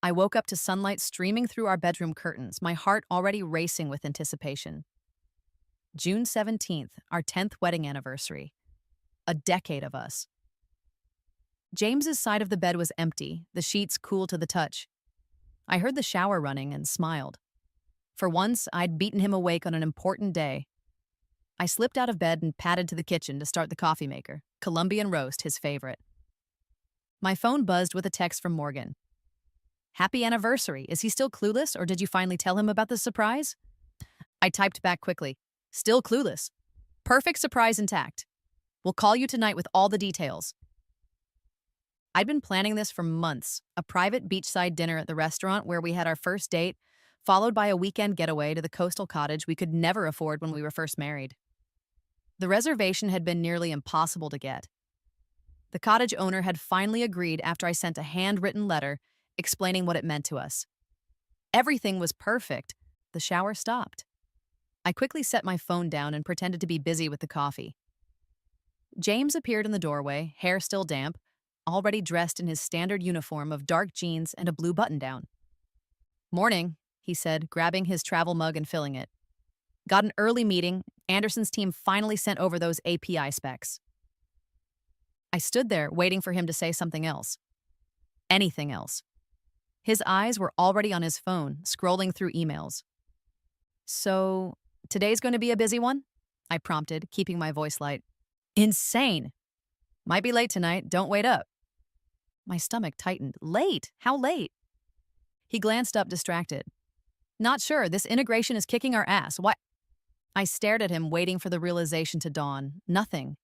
I woke up to sunlight streaming through our bedroom curtains, my heart already racing with anticipation. June 17th, our 10th wedding anniversary. A decade of us. James's side of the bed was empty, the sheets cool to the touch. I heard the shower running and smiled. For once, I'd beaten him awake on an important day. I slipped out of bed and padded to the kitchen to start the coffee maker, Colombian roast, his favorite. My phone buzzed with a text from Morgan. Happy anniversary. Is he still clueless, or did you finally tell him about the surprise? I typed back quickly. Still clueless. Perfect surprise intact. We'll call you tonight with all the details. I'd been planning this for months, a private beachside dinner at the restaurant where we had our first date, followed by a weekend getaway to the coastal cottage we could never afford when we were first married. The reservation had been nearly impossible to get. The cottage owner had finally agreed after I sent a handwritten letter explaining what it meant to us. Everything was perfect. The shower stopped. I quickly set my phone down and pretended to be busy with the coffee. James appeared in the doorway, hair still damp, already dressed in his standard uniform of dark jeans and a blue button-down. Morning, he said, grabbing his travel mug and filling it. Got an early meeting. Anderson's team finally sent over those API specs. I stood there waiting for him to say something else. Anything else. His eyes were already on his phone, scrolling through emails. So, today's going to be a busy one? I prompted, keeping my voice light. Insane. Might be late tonight. Don't wait up. My stomach tightened. Late? How late? He glanced up, distracted. Not sure. This integration is kicking our ass. Why? I stared at him, waiting for the realization to dawn. Nothing.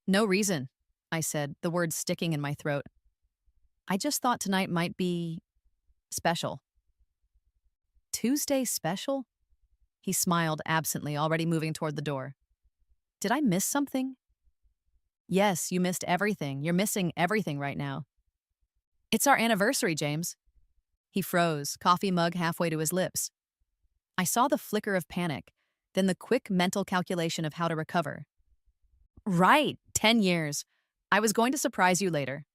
No reason, I said, the words sticking in my throat. I just thought tonight might be special. Tuesday special? He smiled absently, already moving toward the door. Did I miss something? Yes, you missed everything. You're missing everything right now. It's our anniversary, James. He froze, coffee mug halfway to his lips. I saw the flicker of panic, then the quick mental calculation of how to recover. Right, 10 years. I was going to surprise you later.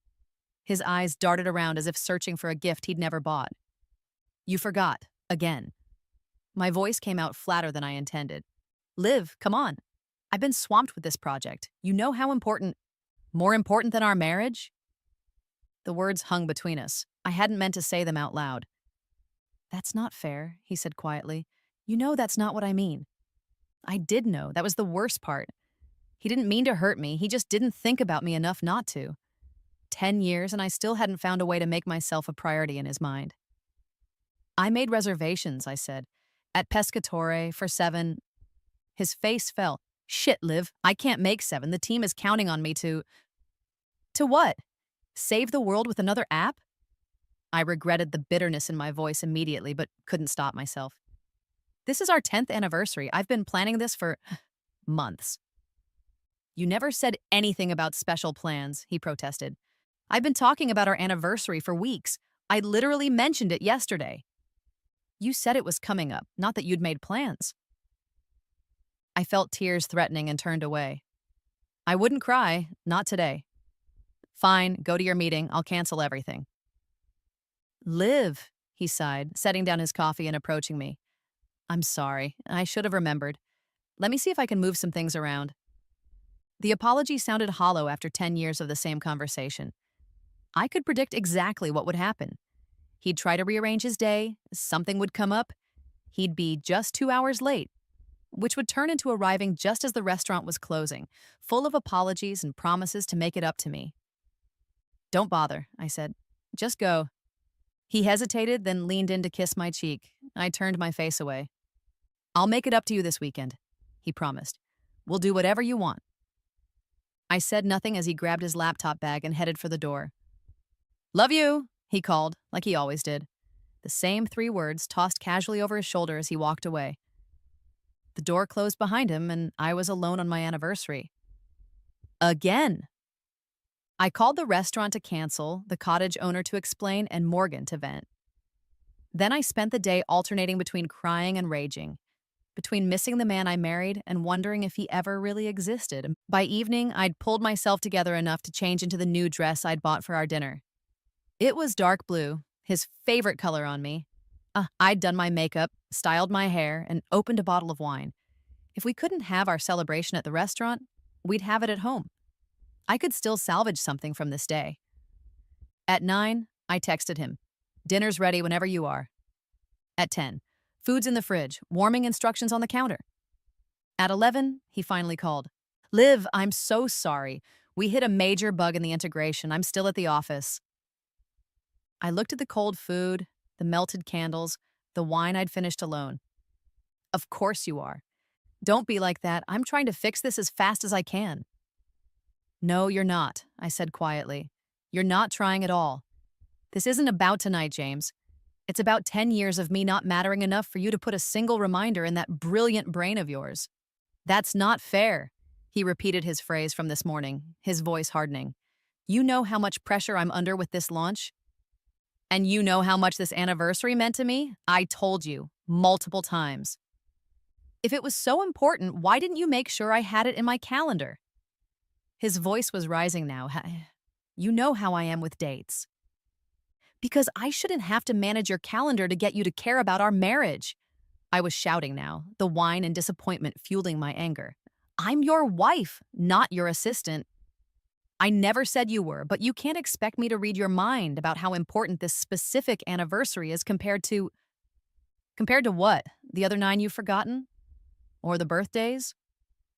His eyes darted around as if searching for a gift he'd never bought. You forgot, again. My voice came out flatter than I intended. Liv, come on. I've been swamped with this project. You know how important. More important than our marriage? The words hung between us. I hadn't meant to say them out loud. That's not fair, he said quietly. You know that's not what I mean. I did know. That was the worst part. He didn't mean to hurt me. He just didn't think about me enough not to. 10 years, and I still hadn't found a way to make myself a priority in his mind. I made reservations, I said, at Pescatore for 7. His face fell. Shit, Liv, I can't make 7. The team is counting on me to... To what? Save the world with another app? I regretted the bitterness in my voice immediately, but couldn't stop myself. This is our 10th anniversary. I've been planning this for months. You never said anything about special plans, he protested. I've been talking about our anniversary for weeks. I literally mentioned it yesterday. You said it was coming up, not that you'd made plans. I felt tears threatening and turned away. I wouldn't cry, not today. Fine, go to your meeting. I'll cancel everything. Liv, he sighed, setting down his coffee and approaching me. I'm sorry. I should have remembered. Let me see if I can move some things around. The apology sounded hollow after 10 years of the same conversation. I could predict exactly what would happen. He'd try to rearrange his day, something would come up, he'd be just 2 hours late, which would turn into arriving just as the restaurant was closing, full of apologies and promises to make it up to me. Don't bother, I said. Just go. He hesitated, then leaned in to kiss my cheek. I turned my face away. I'll make it up to you this weekend, he promised. We'll do whatever you want. I said nothing as he grabbed his laptop bag and headed for the door. Love you, he called, like he always did. The same 3 words tossed casually over his shoulder as he walked away. The door closed behind him, and I was alone on my anniversary. Again. I called the restaurant to cancel, the cottage owner to explain, and Morgan to vent. Then I spent the day alternating between crying and raging, between missing the man I married and wondering if he ever really existed. By evening, I'd pulled myself together enough to change into the new dress I'd bought for our dinner. It was dark blue, his favorite color on me. I'd done my makeup, styled my hair, and opened a bottle of wine. If we couldn't have our celebration at the restaurant, we'd have it at home. I could still salvage something from this day. At 9, I texted him. Dinner's ready whenever you are. At 10, food's in the fridge, warming instructions on the counter. At 11, he finally called. Liv, I'm so sorry. We hit a major bug in the integration. I'm still at the office. I looked at the cold food, the melted candles, the wine I'd finished alone. Of course you are. Don't be like that. I'm trying to fix this as fast as I can. No, you're not, I said quietly. You're not trying at all. This isn't about tonight, James. It's about 10 years of me not mattering enough for you to put a single reminder in that brilliant brain of yours. That's not fair. He repeated his phrase from this morning, his voice hardening. You know how much pressure I'm under with this launch? And you know how much this anniversary meant to me? I told you, multiple times. If it was so important, why didn't you make sure I had it in my calendar? His voice was rising now. You know how I am with dates. Because I shouldn't have to manage your calendar to get you to care about our marriage. I was shouting now, the whine and disappointment fueling my anger. I'm your wife, not your assistant. I never said you were, but you can't expect me to read your mind about how important this specific anniversary is compared to... Compared to what? The other 9 you've forgotten? Or the birthdays?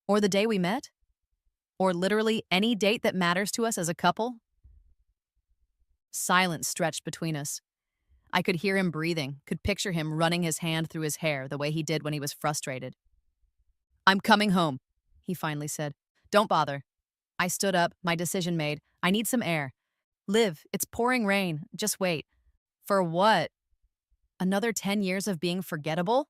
Or the day we met? Or literally any date that matters to us as a couple? Silence stretched between us. I could hear him breathing, could picture him running his hand through his hair the way he did when he was frustrated. I'm coming home, he finally said. Don't bother. I stood up, my decision made. I need some air. Liv, it's pouring rain. Just wait. For what? Another 10 years of being forgettable?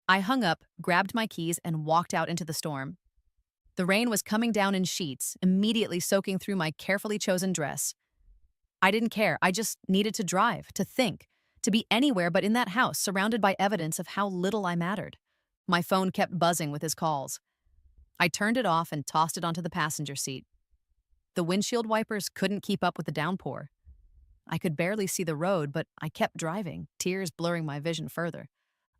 I hung up, grabbed my keys, and walked out into the storm. The rain was coming down in sheets, immediately soaking through my carefully chosen dress. I didn't care. I just needed to drive, to think, to be anywhere but in that house, surrounded by evidence of how little I mattered. My phone kept buzzing with his calls. I turned it off and tossed it onto the passenger seat. The windshield wipers couldn't keep up with the downpour. I could barely see the road, but I kept driving, tears blurring my vision further.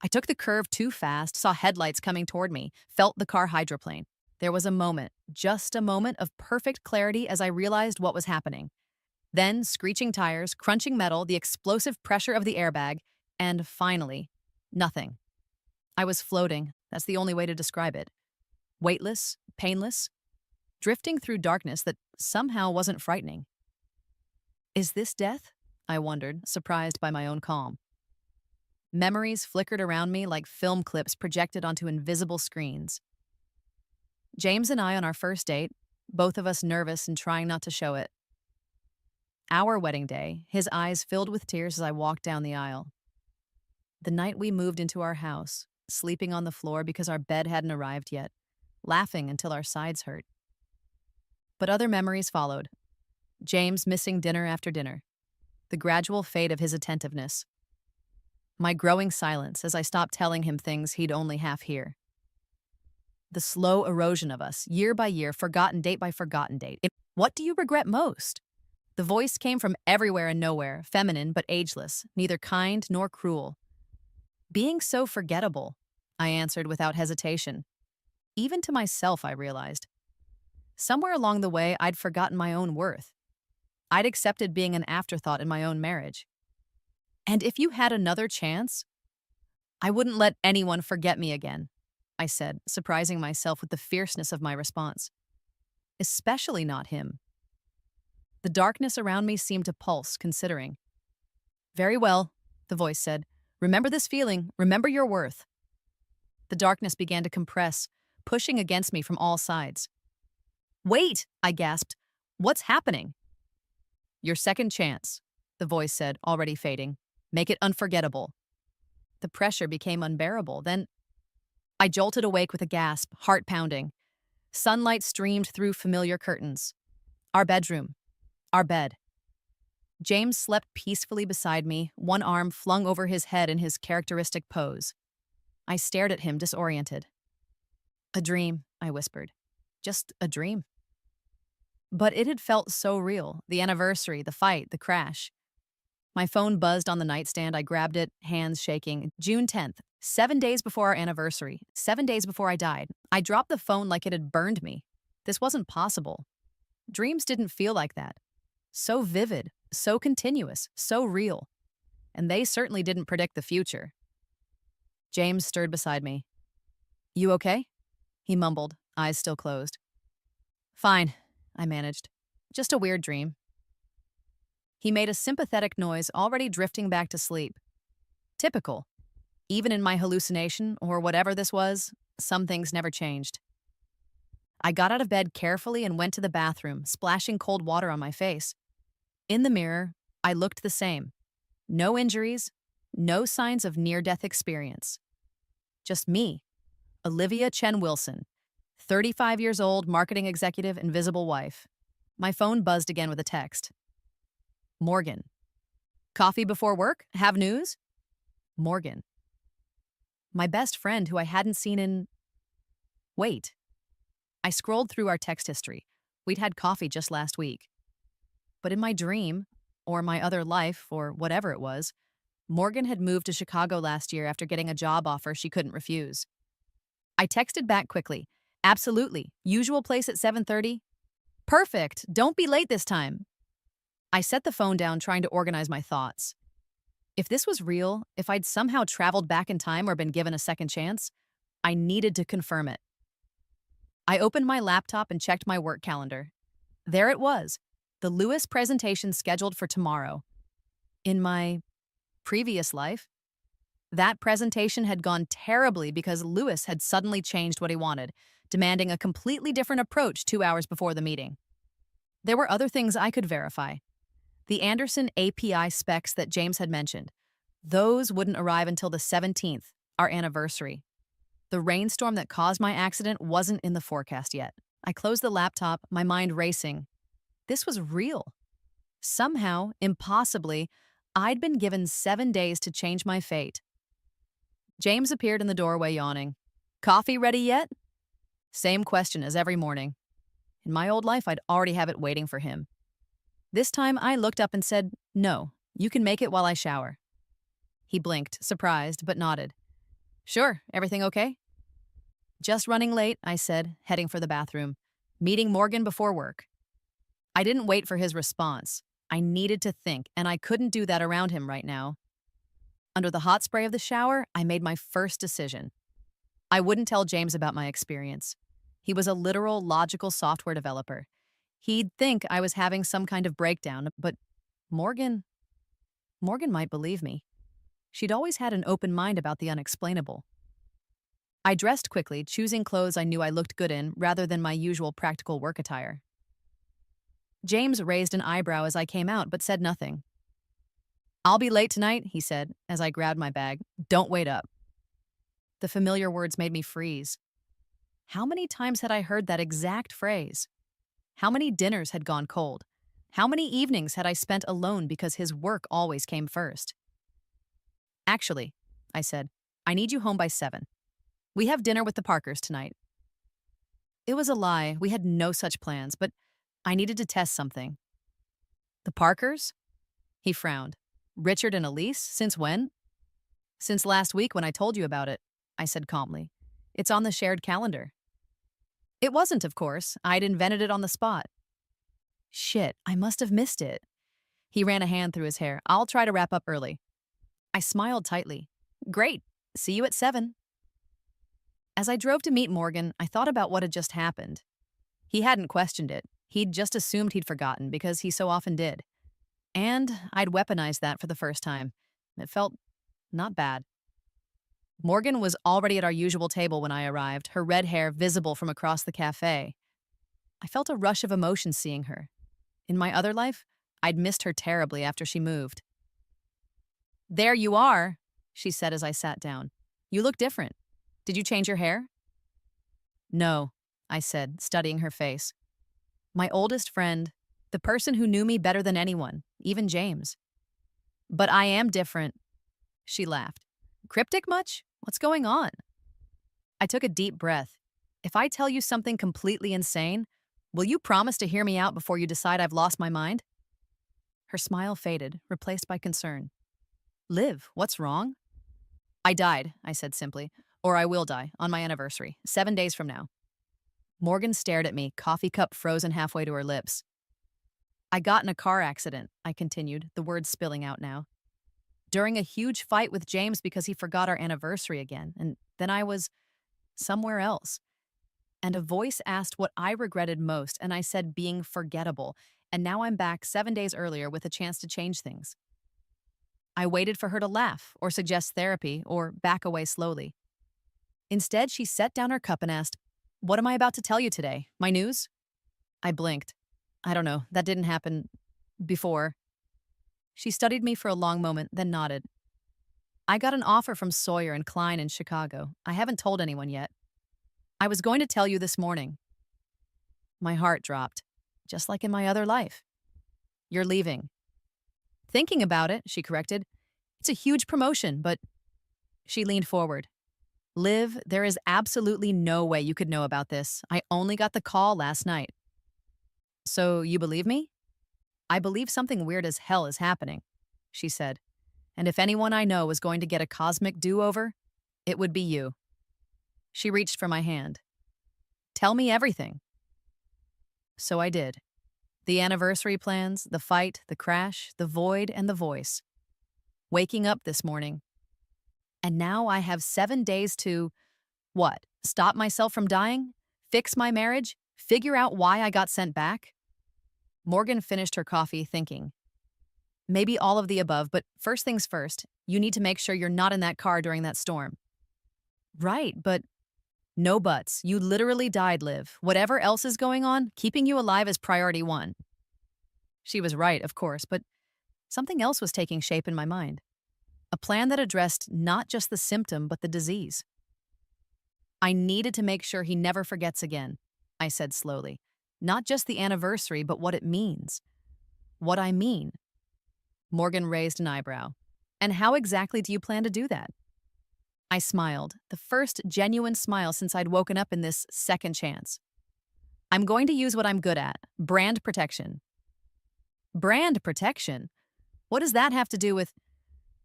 I took the curve too fast, saw headlights coming toward me, felt the car hydroplane. There was a moment, just a moment of perfect clarity as I realized what was happening. Then, screeching tires, crunching metal, the explosive pressure of the airbag, and finally, nothing. I was floating, that's the only way to describe it. Weightless, painless, drifting through darkness that somehow wasn't frightening. Is this death? I wondered, surprised by my own calm. Memories flickered around me like film clips projected onto invisible screens. James and I on our first date, both of us nervous and trying not to show it. Our wedding day, his eyes filled with tears as I walked down the aisle. The night we moved into our house, sleeping on the floor because our bed hadn't arrived yet, laughing until our sides hurt. But other memories followed. James missing dinner after dinner, the gradual fade of his attentiveness, my growing silence as I stopped telling him things he'd only half hear. The slow erosion of us, year by year, forgotten date by forgotten date. What do you regret most? The voice came from everywhere and nowhere, feminine but ageless, neither kind nor cruel. Being so forgettable, I answered without hesitation. Even to myself, I realized. Somewhere along the way, I'd forgotten my own worth. I'd accepted being an afterthought in my own marriage. And if you had another chance, I wouldn't let anyone forget me again, I said, surprising myself with the fierceness of my response. Especially not him. The darkness around me seemed to pulse, considering. Very well, the voice said. Remember this feeling. Remember your worth. The darkness began to compress, pushing against me from all sides. Wait, I gasped. What's happening? Your second chance, the voice said, already fading. Make it unforgettable. The pressure became unbearable. Then I jolted awake with a gasp, heart pounding. Sunlight streamed through familiar curtains. Our bedroom. Our bed. James slept peacefully beside me, one arm flung over his head in his characteristic pose. I stared at him, disoriented. A dream, I whispered. Just a dream. But it had felt so real, the anniversary, the fight, the crash. My phone buzzed on the nightstand. I grabbed it, hands shaking. June 10th, 7 days before our anniversary, 7 days before I died. I dropped the phone like it had burned me. This wasn't possible. Dreams didn't feel like that. So vivid, so continuous, so real. And they certainly didn't predict the future. James stirred beside me. "You okay?" He mumbled, eyes still closed. "Fine," I managed. "Just a weird dream." He made a sympathetic noise, already drifting back to sleep. Typical. Even in my hallucination, or whatever this was, some things never changed. I got out of bed carefully and went to the bathroom, splashing cold water on my face. In the mirror, I looked the same. No injuries, no signs of near-death experience. Just me, Olivia Chen Wilson, 35 years old, marketing executive, invisible wife. My phone buzzed again with a text. Morgan. "Coffee before work? Have news?" Morgan. My best friend who I hadn't seen in... Wait. I scrolled through our text history. We'd had coffee just last week. But in my dream, or my other life, or whatever it was, Morgan had moved to Chicago last year after getting a job offer she couldn't refuse. I texted back quickly. "Absolutely. Usual place at 7:30? Perfect. Don't be late this time." I set the phone down, trying to organize my thoughts. If this was real, if I'd somehow traveled back in time or been given a second chance, I needed to confirm it. I opened my laptop and checked my work calendar. There it was, the Lewis presentation scheduled for tomorrow. In my previous life, that presentation had gone terribly because Lewis had suddenly changed what he wanted, demanding a completely different approach 2 hours before the meeting. There were other things I could verify. The Anderson API specs that James had mentioned. Those wouldn't arrive until the 17th, our anniversary. The rainstorm that caused my accident wasn't in the forecast yet. I closed the laptop, my mind racing. This was real. Somehow, impossibly, I'd been given 7 days to change my fate. James appeared in the doorway, yawning. "Coffee ready yet?" Same question as every morning. In my old life, I'd already have it waiting for him. This time, I looked up and said, "No, you can make it while I shower." He blinked, surprised, but nodded. "Sure, everything okay?" "Just running late," I said, heading for the bathroom. "Meeting Morgan before work." I didn't wait for his response. I needed to think, and I couldn't do that around him right now. Under the hot spray of the shower, I made my first decision. I wouldn't tell James about my experience. He was a literal, logical software developer. He'd think I was having some kind of breakdown, but Morgan might believe me. She'd always had an open mind about the unexplainable. I dressed quickly, choosing clothes I knew I looked good in rather than my usual practical work attire. James raised an eyebrow as I came out, but said nothing. "I'll be late tonight," he said, as I grabbed my bag. "Don't wait up." The familiar words made me freeze. How many times had I heard that exact phrase? How many dinners had gone cold? How many evenings had I spent alone because his work always came first? "Actually," I said, "I need you home by 7. We have dinner with the Parkers tonight." It was a lie. We had no such plans, but I needed to test something. "The Parkers?" He frowned. "Richard and Elise? Since when?" "Since last week when I told you about it," I said calmly. "It's on the shared calendar." It wasn't, of course. I'd invented it on the spot. Shit, I must have missed it. He ran a hand through his hair. "I'll try to wrap up early." I smiled tightly. "Great. See you at 7. As I drove to meet Morgan, I thought about what had just happened. He hadn't questioned it. He'd just assumed he'd forgotten because he so often did. And I'd weaponized that for the first time. It felt not bad. Morgan was already at our usual table when I arrived, her red hair visible from across the cafe. I felt a rush of emotion seeing her. In my other life, I'd missed her terribly after she moved. "There you are," she said as I sat down. "You look different. Did you change your hair?" "No," I said, studying her face. "My oldest friend, the person who knew me better than anyone, even James." "But I am different." She laughed. "Cryptic much? What's going on?" I took a deep breath. "If I tell you something completely insane, will you promise to hear me out before you decide I've lost my mind?" Her smile faded, replaced by concern. Liv, what's wrong? I died, I said simply. Or I will die, on my anniversary, 7 days from now. Morgan stared at me, coffee cup frozen halfway to her lips. I got in a car accident, I continued, the words spilling out now. During a huge fight with James because he forgot our anniversary again, and then I was somewhere else. And a voice asked what I regretted most, and I said being forgettable, and now I'm back 7 days earlier with a chance to change things. I waited for her to laugh, or suggest therapy, or back away slowly. Instead, she set down her cup and asked, "What am I about to tell you today? My news?" I blinked. I don't know, that didn't happen before. She studied me for a long moment, then nodded. I got an offer from Sawyer and Klein in Chicago. I haven't told anyone yet. I was going to tell you this morning. My heart dropped, just like in my other life. You're leaving. Thinking about it, she corrected. It's a huge promotion, but... She leaned forward. Liv, there is absolutely no way you could know about this. I only got the call last night. So you believe me? I believe something weird as hell is happening, she said. And if anyone I know is going to get a cosmic do-over, it would be you. She reached for my hand. Tell me everything. So I did. The anniversary plans, the fight, the crash, the void, and the voice. Waking up this morning. And now I have 7 days to, what, stop myself from dying? Fix my marriage? Figure out why I got sent back? Morgan finished her coffee, thinking. Maybe all of the above, but first things first, you need to make sure you're not in that car during that storm. Right, but no buts. You literally died, Liv. Whatever else is going on, keeping you alive is priority one. She was right, of course, but something else was taking shape in my mind. A plan that addressed not just the symptom, but the disease. I needed to make sure he never forgets again, I said slowly. Not just the anniversary, but what it means. What I mean. Morgan raised an eyebrow. And how exactly do you plan to do that? I smiled, the first genuine smile since I'd woken up in this second chance. I'm going to use what I'm good at, brand protection. Brand protection? What does that have to do with...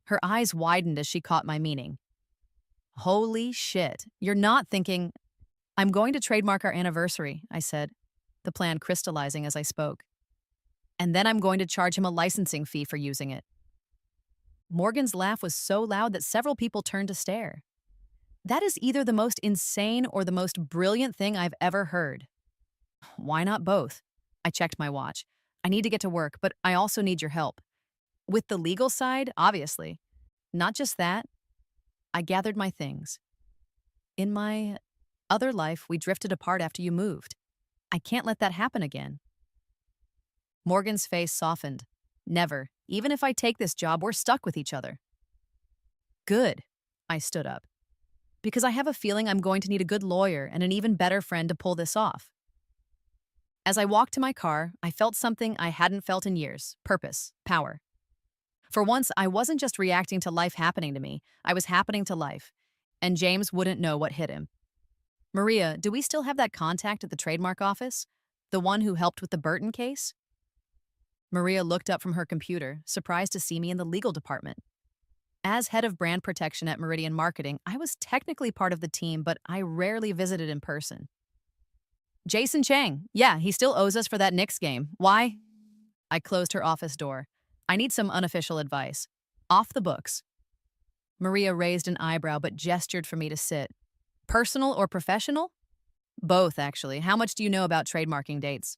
Her eyes widened as she caught my meaning. Holy shit, you're not thinking... I'm going to trademark our anniversary, I said, the plan crystallizing as I spoke. And then I'm going to charge him a licensing fee for using it. Morgan's laugh was so loud that several people turned to stare. That is either the most insane or the most brilliant thing I've ever heard. Why not both? I checked my watch. I need to get to work, but I also need your help. With the legal side, obviously. Not just that. I gathered my things. In my other life, we drifted apart after you moved. I can't let that happen again. Morgan's face softened. Never. Even if I take this job, we're stuck with each other. Good. I stood up. Because I have a feeling I'm going to need a good lawyer and an even better friend to pull this off. As I walked to my car, I felt something I hadn't felt in years. Purpose. Power. For once, I wasn't just reacting to life happening to me. I was happening to life. And James wouldn't know what hit him. Maria, do we still have that contact at the trademark office? The one who helped with the Burton case? Maria looked up from her computer, surprised to see me in the legal department. As head of brand protection at Meridian Marketing, I was technically part of the team, but I rarely visited in person. Jason Chang. Yeah, he still owes us for that Knicks game. Why? I closed her office door. I need some unofficial advice. Off the books. Maria raised an eyebrow but gestured for me to sit. Personal or professional? Both, actually. How much do you know about trademarking dates?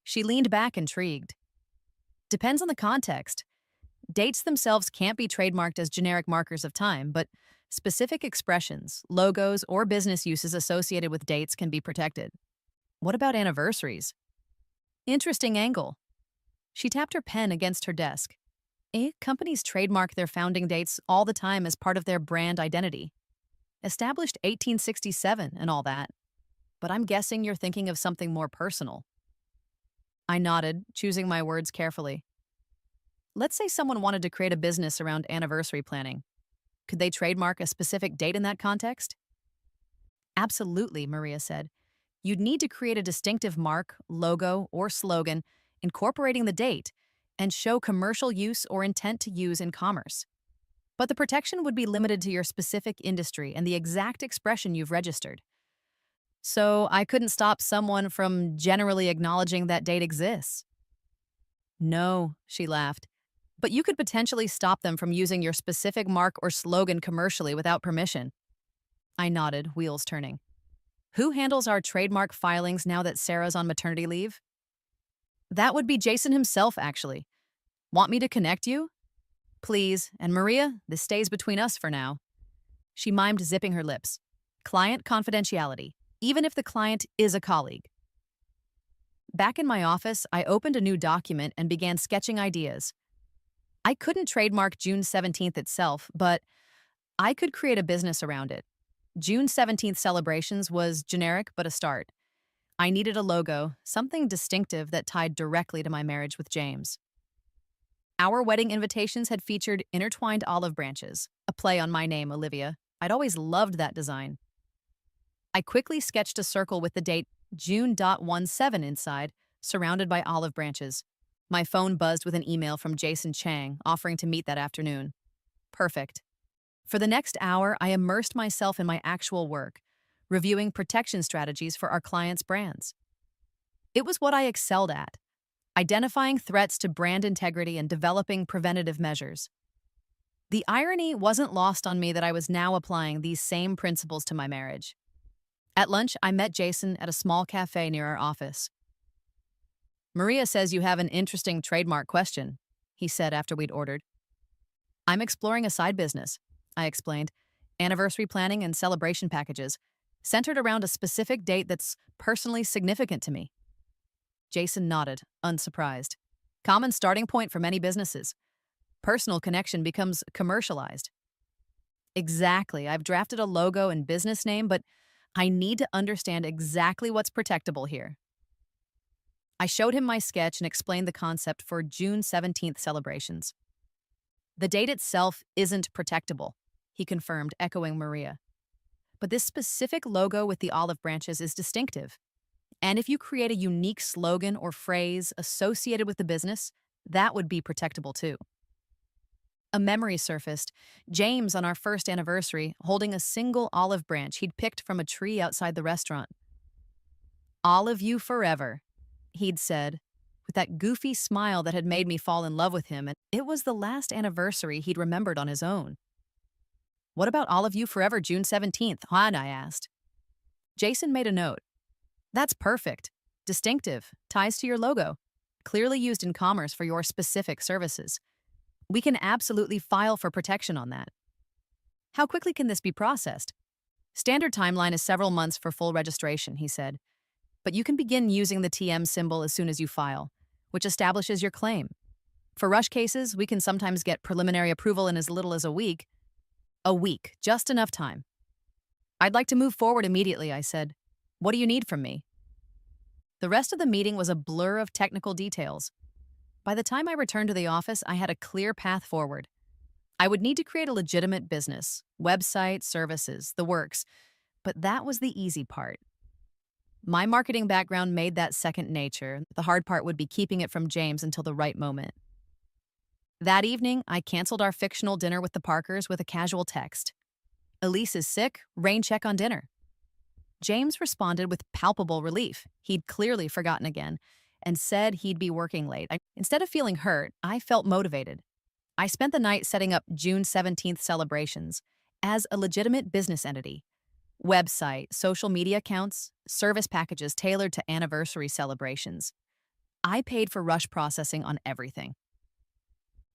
She leaned back, intrigued. Depends on the context. Dates themselves can't be trademarked as generic markers of time, but specific expressions, logos, or business uses associated with dates can be protected. What about anniversaries? Interesting angle. She tapped her pen against her desk. Companies trademark their founding dates all the time as part of their brand identity. Established 1867 and all that. But I'm guessing you're thinking of something more personal. I nodded, choosing my words carefully. Let's say someone wanted to create a business around anniversary planning. Could they trademark a specific date in that context? Absolutely, Maria said. You'd need to create a distinctive mark, logo, or slogan incorporating the date. and show commercial use or intent to use in commerce. But the protection would be limited to your specific industry and the exact expression you've registered. So I couldn't stop someone from generally acknowledging that date exists. No, she laughed. But you could potentially stop them from using your specific mark or slogan commercially without permission. I nodded, wheels turning. Who handles our trademark filings now that Sarah's on maternity leave? That would be Jason himself, actually. Want me to connect you? Please, and Maria, this stays between us for now. She mimed, zipping her lips. Client confidentiality, even if the client is a colleague. Back in my office, I opened a new document and began sketching ideas. I couldn't trademark June 17th itself, but I could create a business around it. June 17th celebrations was generic but a start. I needed a logo, something distinctive that tied directly to my marriage with James. Our wedding invitations had featured intertwined olive branches, a play on my name, Olivia. I'd always loved that design. I quickly sketched a circle with the date June.17 inside, surrounded by olive branches. My phone buzzed with an email from Jason Chang offering to meet that afternoon. Perfect. For the next hour, I immersed myself in my actual work, reviewing protection strategies for our clients' brands. It was what I excelled at, identifying threats to brand integrity and developing preventative measures. The irony wasn't lost on me that I was now applying these same principles to my marriage. At lunch, I met Jason at a small cafe near our office. Maria says you have an interesting trademark question, he said after we'd ordered. I'm exploring a side business, I explained, anniversary planning and celebration packages, centered around a specific date that's personally significant to me. Jason nodded, unsurprised. Common starting point for many businesses. Personal connection becomes commercialized. Exactly. I've drafted a logo and business name, but I need to understand exactly what's protectable here. I showed him my sketch and explained the concept for June 17th celebrations. The date itself isn't protectable, he confirmed, echoing Maria. But this specific logo with the olive branches is distinctive. And if you create a unique slogan or phrase associated with the business, that would be protectable too. A memory surfaced, James on our first anniversary holding a single olive branch he'd picked from a tree outside the restaurant. Olive you forever, he'd said, with that goofy smile that had made me fall in love with him, and it was the last anniversary he'd remembered on his own. What about Olive You Forever June 17th, Han? I asked. Jason made a note. That's perfect. Distinctive. Ties to your logo. Clearly used in commerce for your specific services. We can absolutely file for protection on that. How quickly can this be processed? Standard timeline is several months for full registration, he said. But you can begin using the TM symbol as soon as you file, which establishes your claim. For rush cases, we can sometimes get preliminary approval in as little as a week. A week, just enough time. I'd like to move forward immediately, I said. What do you need from me? The rest of the meeting was a blur of technical details. By the time I returned to the office, I had a clear path forward. I would need to create a legitimate business, website, services, the works, but that was the easy part. My marketing background made that second nature. The hard part would be keeping it from James until the right moment. That evening, I canceled our fictional dinner with the Parkers with a casual text. Elise is sick, rain check on dinner. James responded with palpable relief. He'd clearly forgotten again and said he'd be working late. Instead of feeling hurt, I felt motivated. I spent the night setting up June 17th celebrations as a legitimate business entity. Website, social media accounts, service packages tailored to anniversary celebrations. I paid for rush processing on everything.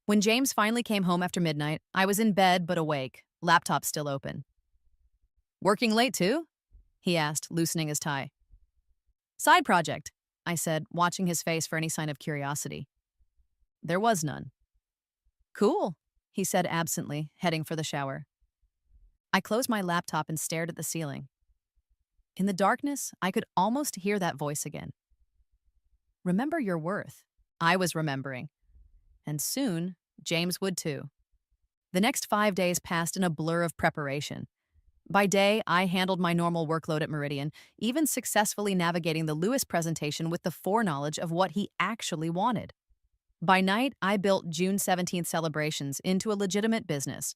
When James finally came home after midnight, I was in bed but awake, laptop still open. Working late too? He asked, loosening his tie. Side project, I said, watching his face for any sign of curiosity. There was none. Cool, he said absently, heading for the shower. I closed my laptop and stared at the ceiling. In the darkness, I could almost hear that voice again. Remember your worth. I was remembering. And soon, James would too. The next 5 days passed in a blur of preparation. By day, I handled my normal workload at Meridian, even successfully navigating the Lewis presentation with the foreknowledge of what he actually wanted. By night, I built June 17th celebrations into a legitimate business.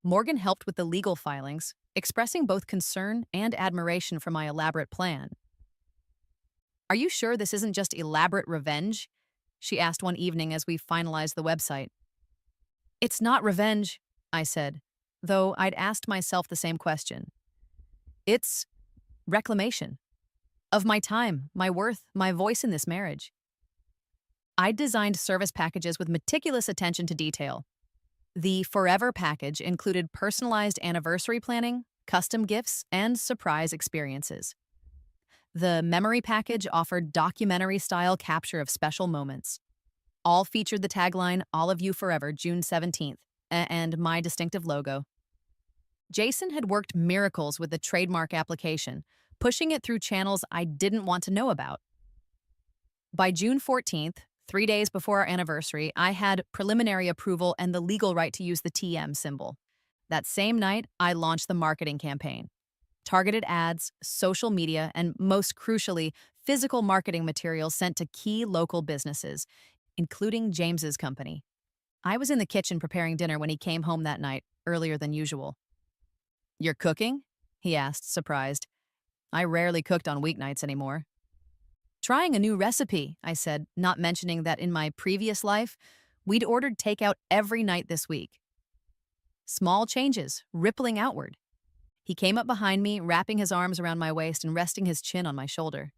Morgan helped with the legal filings, expressing both concern and admiration for my elaborate plan. Are you sure this isn't just elaborate revenge? She asked one evening as we finalized the website. It's not revenge, I said, though I'd asked myself the same question. It's reclamation of my time, my worth, my voice in this marriage. I'd designed service packages with meticulous attention to detail. The Forever package included personalized anniversary planning, custom gifts, and surprise experiences. The Memory package offered documentary-style capture of special moments. All featured the tagline, "All of you forever, June 17th, and my distinctive logo. Jason had worked miracles with the trademark application, pushing it through channels I didn't want to know about. By June 14th, 3 days before our anniversary, I had preliminary approval and the legal right to use the TM symbol. That same night, I launched the marketing campaign. Targeted ads, social media, and most crucially, physical marketing materials sent to key local businesses, including James's company. I was in the kitchen preparing dinner when he came home that night, earlier than usual. "You're cooking?" he asked, surprised. I rarely cooked on weeknights anymore. "Trying a new recipe," I said, not mentioning that in my previous life, we'd ordered takeout every night this week. Small changes, rippling outward. He came up behind me, wrapping his arms around my waist and resting his chin on my shoulder.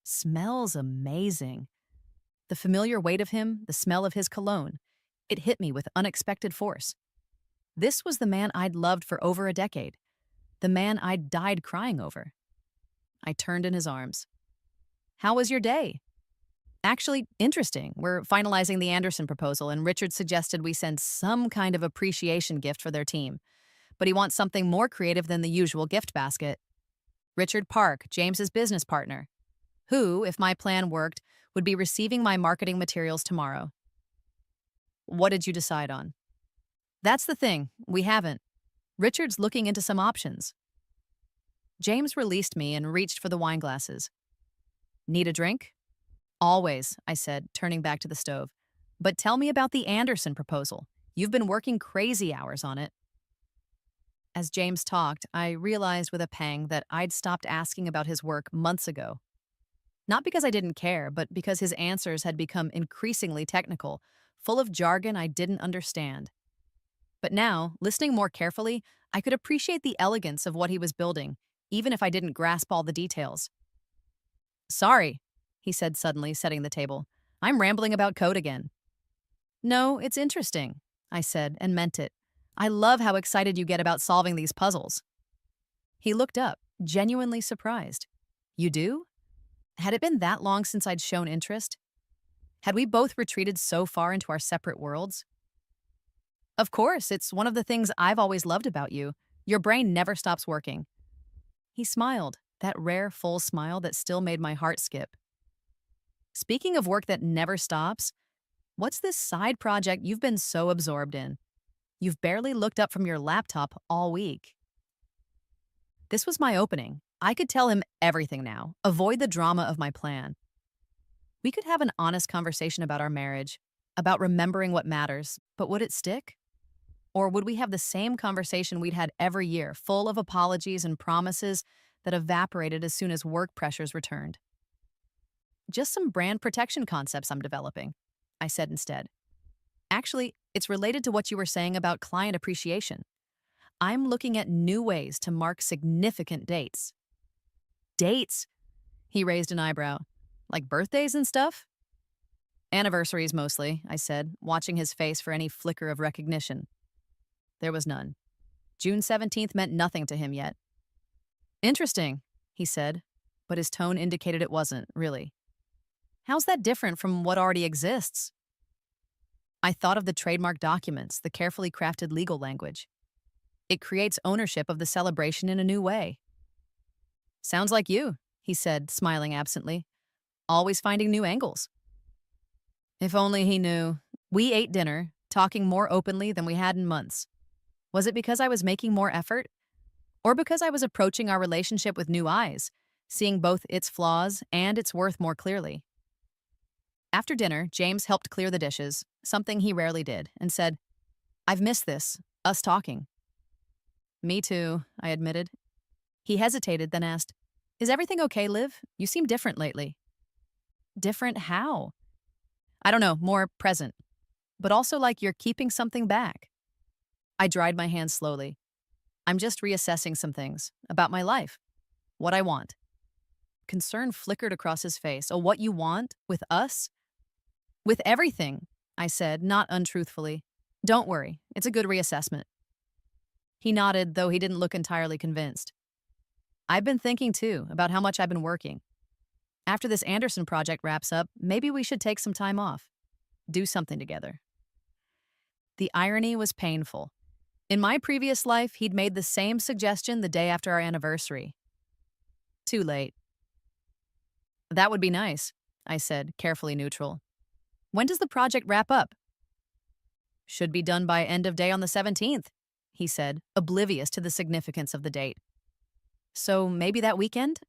"Smells amazing." The familiar weight of him, the smell of his cologne, it hit me with unexpected force. This was the man I'd loved for over a decade, the man I'd died crying over. I turned in his arms. "How was your day?" "Actually, interesting. We're finalizing the Anderson proposal, and Richard suggested we send some kind of appreciation gift for their team. But he wants something more creative than the usual gift basket. Richard Park, James's business partner, who, if my plan worked, would be receiving my marketing materials tomorrow." "What did you decide on?" "That's the thing. We haven't. Richard's looking into some options." James released me and reached for the wine glasses. "Need a drink?" "Always," I said, turning back to the stove. "But tell me about the Anderson proposal. You've been working crazy hours on it." As James talked, I realized with a pang that I'd stopped asking about his work months ago. Not because I didn't care, but because his answers had become increasingly technical, full of jargon I didn't understand. But now, listening more carefully, I could appreciate the elegance of what he was building, even if I didn't grasp all the details. "Sorry," he said suddenly, setting the table. "I'm rambling about code again." "No, it's interesting," I said, and meant it. "I love how excited you get about solving these puzzles." He looked up, genuinely surprised. "You do?" Had it been that long since I'd shown interest? Had we both retreated so far into our separate worlds? "Of course, it's one of the things I've always loved about you. Your brain never stops working." He smiled, that rare, full smile that still made my heart skip. "Speaking of work that never stops, what's this side project you've been so absorbed in? You've barely looked up from your laptop all week." This was my opening. I could tell him everything now, avoid the drama of my plan. We could have an honest conversation about our marriage, about remembering what matters, but would it stick? Or would we have the same conversation we'd had every year, full of apologies and promises that evaporated as soon as work pressures returned? "Just some brand protection concepts I'm developing," I said instead. "Actually, it's related to what you were saying about client appreciation. I'm looking at new ways to mark significant dates." "Dates?" He raised an eyebrow. "Like birthdays and stuff?" "Anniversaries mostly," I said, watching his face for any flicker of recognition. There was none. June 17th meant nothing to him yet. "Interesting," he said, but his tone indicated it wasn't, really. "How's that different from what already exists?" I thought of the trademark documents, the carefully crafted legal language. It creates ownership of the celebration in a new way. "Sounds like you," he said, smiling absently. "Always finding new angles." If only he knew. We ate dinner, talking more openly than we had in months. Was it because I was making more effort? Or because I was approaching our relationship with new eyes, seeing both its flaws and its worth more clearly? After dinner, James helped clear the dishes, something he rarely did, and said, "I've missed this, us talking." "Me too," I admitted. He hesitated, then asked, "Is everything okay, Liv? You seem different lately." "Different how?" "I don't know, more present, but also like you're keeping something back." I dried my hands slowly. "I'm just reassessing some things about my life, what I want." Concern flickered across his face. "Oh, what you want? With us?" "With everything," I said, not untruthfully. "Don't worry, it's a good reassessment." He nodded, though he didn't look entirely convinced. "I've been thinking, too, about how much I've been working. After this Anderson project wraps up, maybe we should take some time off. Do something together." The irony was painful. In my previous life, he'd made the same suggestion the day after our anniversary. Too late. "That would be nice," I said, carefully neutral. "When does the project wrap up?" "Should be done by end of day on the 17th, he said, oblivious to the significance of the date. "So maybe that weekend?"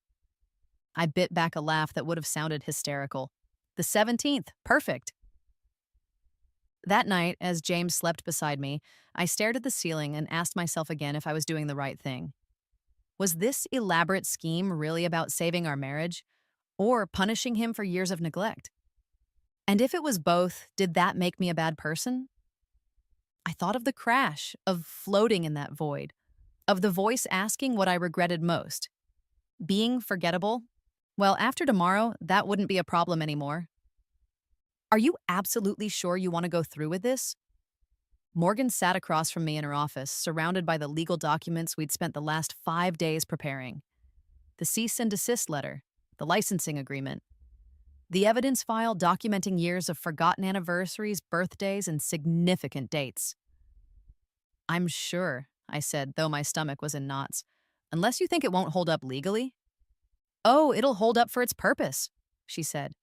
I bit back a laugh that would have sounded hysterical. "The 17th, perfect." That night, as James slept beside me, I stared at the ceiling and asked myself again if I was doing the right thing. Was this elaborate scheme really about saving our marriage, or punishing him for years of neglect? And if it was both, did that make me a bad person? I thought of the crash, of floating in that void, of the voice asking what I regretted most. Being forgettable? Well, after tomorrow, that wouldn't be a problem anymore. "Are you absolutely sure you want to go through with this?" Morgan sat across from me in her office, surrounded by the legal documents we'd spent the last 5 days preparing. The cease and desist letter, the licensing agreement, the evidence file documenting years of forgotten anniversaries, birthdays, and significant dates. "I'm sure," I said, though my stomach was in knots. "Unless you think it won't hold up legally?" "Oh, it'll hold up for its purpose," she said.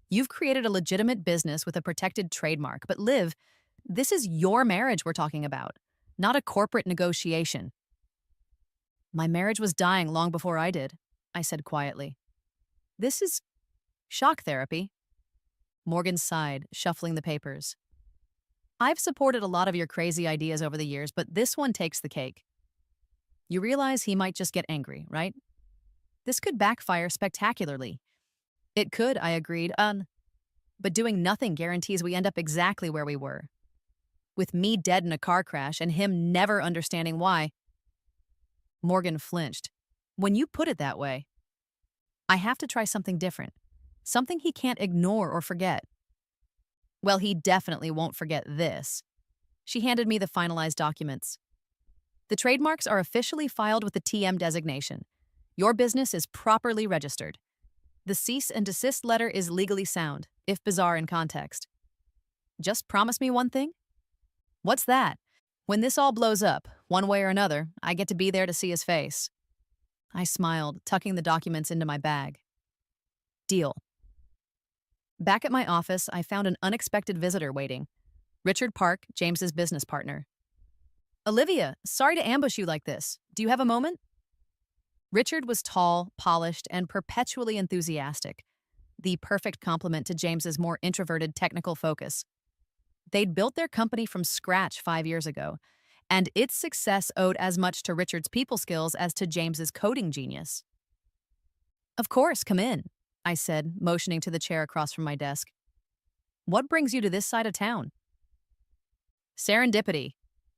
"You've created a legitimate business with a protected trademark, but Liv, this is your marriage we're talking about, not a corporate negotiation." "My marriage was dying long before I did," I said quietly. "This is shock therapy." Morgan sighed, shuffling the papers. "I've supported a lot of your crazy ideas over the years, but this one takes the cake." You realize he might just get angry, right? This could backfire spectacularly. "It could," I agreed, but doing nothing guarantees we end up exactly where we were. With me dead in a car crash and him never understanding why." Morgan flinched. "When you put it that way, I have to try something different. Something he can't ignore or forget." "Well, he definitely won't forget this." She handed me the finalized documents. "The trademarks are officially filed with the TM designation. Your business is properly registered. The cease and desist letter is legally sound, if bizarre in context. Just promise me one thing?" "What's that?" "When this all blows up, one way or another, I get to be there to see his face." I smiled, tucking the documents into my bag. "Deal." Back at my office, I found an unexpected visitor waiting. Richard Park, James's business partner. "Olivia, sorry to ambush you like this. Do you have a moment?" Richard was tall, polished, and perpetually enthusiastic, the perfect complement to James's more introverted technical focus. They'd built their company from scratch 5 years ago, and its success owed as much to Richard's people skills as to James's coding genius. "Of course, come in," I said, motioning to the chair across from my desk. "What brings you to this side of town?" "Serendipity,"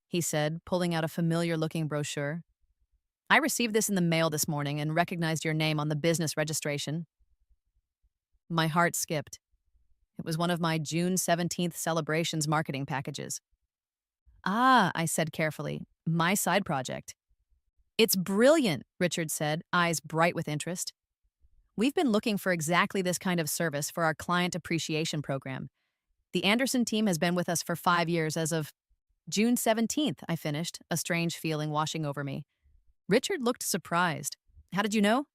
he said, pulling out a familiar-looking brochure. "I received this in the mail this morning and recognized your name on the business registration." My heart skipped. It was one of my June 17th celebrations marketing packages. "Ah," I said carefully, "my side project." "It's brilliant," Richard said, eyes bright with interest. "We've been looking for exactly this kind of service for our client appreciation program. The Anderson team has been with us for 5 years as of June 17th, I finished, a strange feeling washing over me. Richard looked surprised. "How did you know?"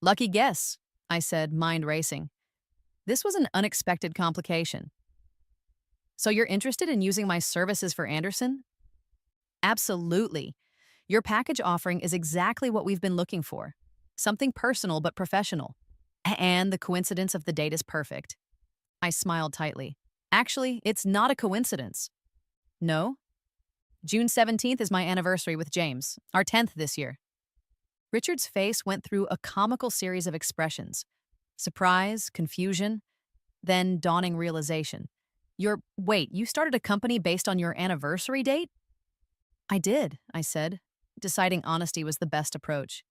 "Lucky guess," I said, mind racing. This was an unexpected complication. "So you're interested in using my services for Anderson?" "Absolutely. Your package offering is exactly what we've been looking for. Something personal but professional. And the coincidence of the date is perfect." I smiled tightly. Actually, it's not a coincidence. No? June 17th is my anniversary with James, our 10th this year. Richard's face went through a comical series of expressions: surprise, confusion, then dawning realization. Wait, you started a company based on your anniversary date? I did, I said, deciding honesty was the best approach.